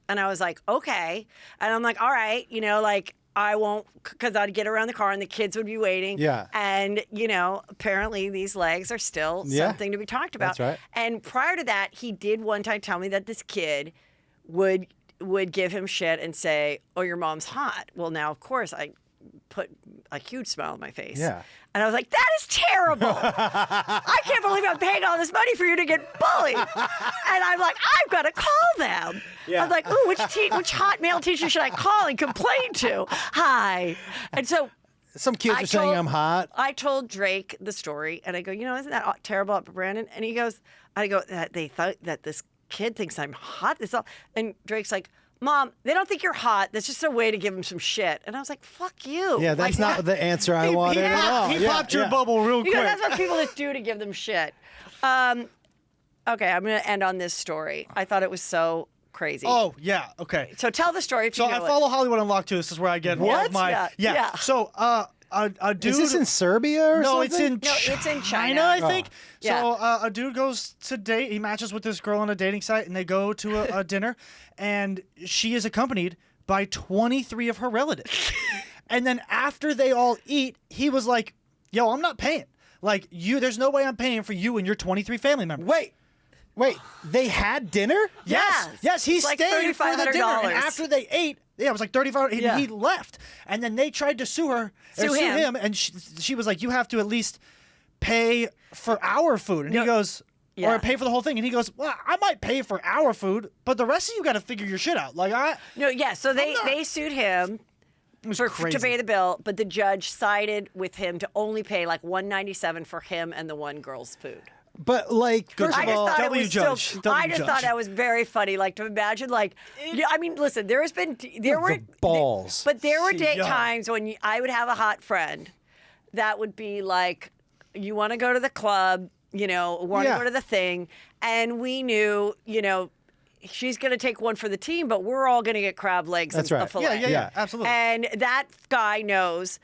And I was like, okay. And I'm like, all right, you know, like I won't, because I'd get around the car and the kids would be waiting. Yeah. And, you know, apparently these legs are still something to be talked about. That's right. And prior to that, he did one time tell me that this kid would give him shit and say, oh, your mom's hot. Well, now, of course, I put a huge smile on my face. Yeah. And I was like, that is terrible. I can't believe I'm paying all this money for you to get bullied. And I'm like, I've got to call them. Yeah. I'm like, ooh, which hot male teacher should I call and complain to? Hi. And so Some kids are saying I'm hot. I told Drake the story, and I go, you know, isn't that terrible up for Brandon? And he goes, I go, that they thought that this kid thinks I'm hot. And Drake's like, Mom, they don't think you're hot. That's just a way to give them some shit. And I was like, fuck you. Yeah, that's not the answer I wanted at all. He popped your bubble real quick. You know, that's what people just do to give them shit. Okay, I'm going to end on this story. I thought it was so crazy. Oh, yeah. Okay. So tell the story if you So know I it. follow Hollywood Unlocked too. This is where I get all What? of my Yeah. So a dude. Is this in Serbia or No, something? it's in China. I think. Yeah. So a dude goes to date. He matches with this girl on a dating site, and they go to a dinner, and she is accompanied by 23 of her relatives. And then after they all eat, he was like, "Yo, I'm not paying. Like there's no way I'm paying for you and your 23 family members." Wait, they had dinner? Yes, he It's like stayed for the dinner, and $3,500. after they ate, it was like 35. Yeah. He left, and then they tried to sue him, and she was like, "You have to at least pay for our food," and he goes, Yeah. "Or pay for the whole thing," and he goes, "Well, I might pay for our food, but the rest of you got to figure your shit out." Like So they sued him to crazy. pay the bill, but the judge sided with him to only pay like $197 for him and the one girl's food. But like, first I of just all, thought it W was judge. so. W I just judge. thought that was very funny. Like to imagine, like, yeah, I mean, listen, there were balls. but there were Yeah. times when I would have a hot friend that would be like, you want to go to the club, you know, want to Yeah. go to the thing, and we knew, you know, she's going to take one for the team, but we're all going to get crab legs That's and right. a fillet. Yeah, absolutely. And that guy knows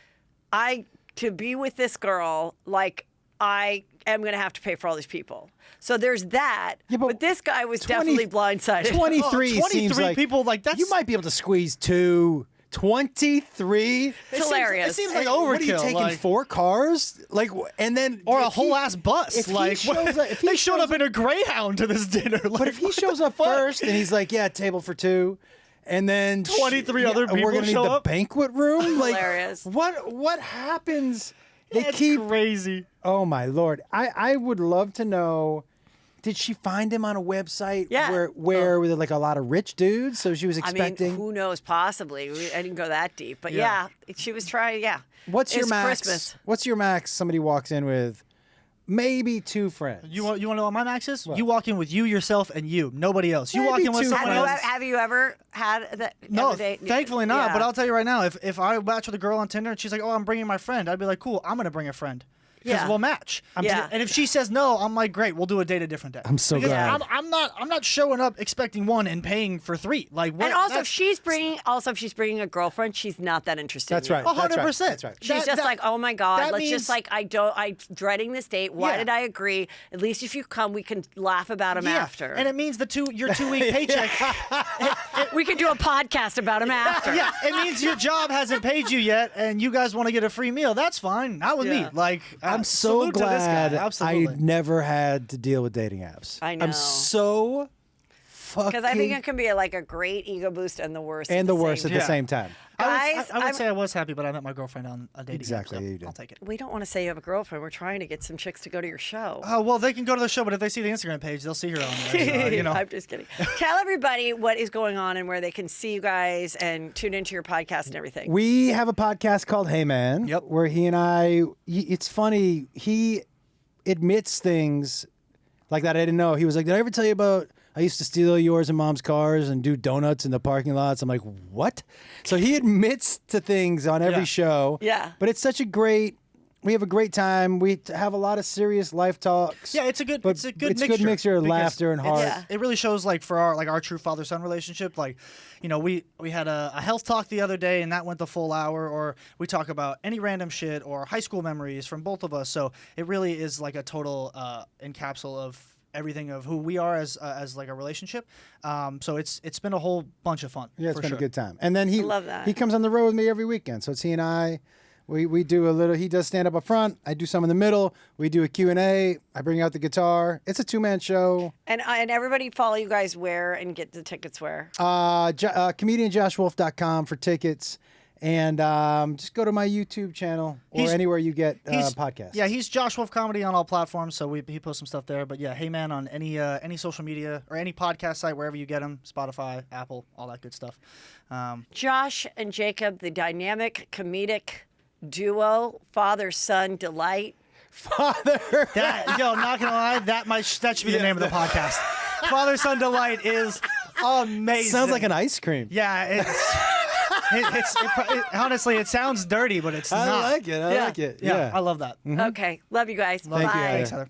to be with this girl, like I am going to have to pay for all these people. So there's that. Yeah, but this guy was 20 definitely blindsided. 23 seems 23 like people, like, that's- you might be able to squeeze 2. 23. It's hilarious. It seems like What are you overkill. taking, Like, 4 cars? Like, and then or a if he- whole ass bus. if he Like shows up- if he they showed shows up in a Greyhound to this dinner. Like, But if he what shows the up fuck? first and he's like, "Yeah, table for 2," and then 23 other people we're gonna need show the up? banquet room. Like, Hilarious. what happens? They It's keep. crazy. Oh my lord! I would love to know. Did she find him on a website Yeah. where with like a lot of rich dudes? So she was I expecting. mean, who knows? Possibly. I didn't go that deep, but Yeah. she was trying. Yeah. What's your It's max? Christmas. What's your max? Somebody walks in with maybe 2 friends. You want to know what my max is? You walk in with you, yourself, and you. Nobody else. You Maybe walk in with 2 someone friends. else. Have you ever had that? No, ever date? thankfully not. Yeah. But I'll tell you right now, if I match with a girl on Tinder and she's like, "Oh, I'm bringing my friend," I'd be like, "Cool, I'm gonna bring a friend." Because Yeah. we'll match. Yeah. And if she says no, I'm like, great, we'll do a date a different day. I'm so because glad. I'm not showing up expecting 1 and paying for 3. Like, what? And also, that's- if she's bringing a girlfriend, she's not that interested. That's in right. you. 100%. That's right. She's just like, oh my God, that let's means- just like, I'm dreading this date. Why Yeah. did I agree? At least if you come, we can laugh about him after. And it means your 2-week paycheck. we can do a podcast about him after. Yeah, it means your job hasn't paid you yet, and you guys want to get a free meal. That's fine. Not with me. Yeah. Like, I'm so salute to this guy. glad I Absolutely. never had to deal with dating apps. I know. I'm so fucking. Because I think it can be like a great ego boost and the worst. and at the same worst at time. the same time. Guys, I would I'm- say I was happy, but I met my girlfriend on a dating Exactly, app, so you did. I'll take it. We don't want to say you have a girlfriend. We're trying to get some chicks to go to your show. Oh, well, they can go to the show, but if they see the Instagram page, they'll see her on there. So, you know. I'm just kidding. Tell everybody what is going on and where they can see you guys and tune into your podcast and everything. We have a podcast called Hey Man. Yep. Where it's funny, he admits things like that I didn't know. He was like, did I ever tell you about I used to steal yours and mom's cars and do donuts in the parking lots? I'm like, what? So he admits to things on every Yeah. show. Yeah. But it's we have a great time. We have a lot of serious life talks. Yeah, it's a good But mixture. it's a good mixture of because laughter and heart. Yeah. It really shows like for our true father-son relationship. Like, you know, we had a health talk the other day and that went the full hour, or we talk about any random shit or high school memories from both of us. So it really is like a total encapsule of everything of who we are as like a relationship. So it's been a whole bunch of fun. Yeah, it's for been sure. a good time. And then he love that. he comes on the road with me every weekend. So it's he and I. We do a little. He does stand up front. I do some in the middle. We do a Q&A. I bring out the guitar. It's a 2-man show. And everybody follow you guys where and get the tickets where? Comedianjoshwolf.com for tickets. And just go to my YouTube channel or He's- anywhere you get He's- podcasts. Yeah, he's Josh Wolf Comedy on all platforms, so he posts some stuff there. But yeah, Hey Man on any social media or any podcast site, wherever you get him, Spotify, Apple, all that good stuff. Josh and Jacob, the dynamic comedic duo, father-son delight. Father. That not gonna lie, that should be the name of the podcast. Father Son Delight is amazing. Sounds like an ice cream. Yeah, honestly, it sounds dirty, but it's I not. like it. I Yeah. like it. Yeah, Yeah. I love that. Okay. Love you guys. Thank you, Bye. Heather. Thanks, Heather.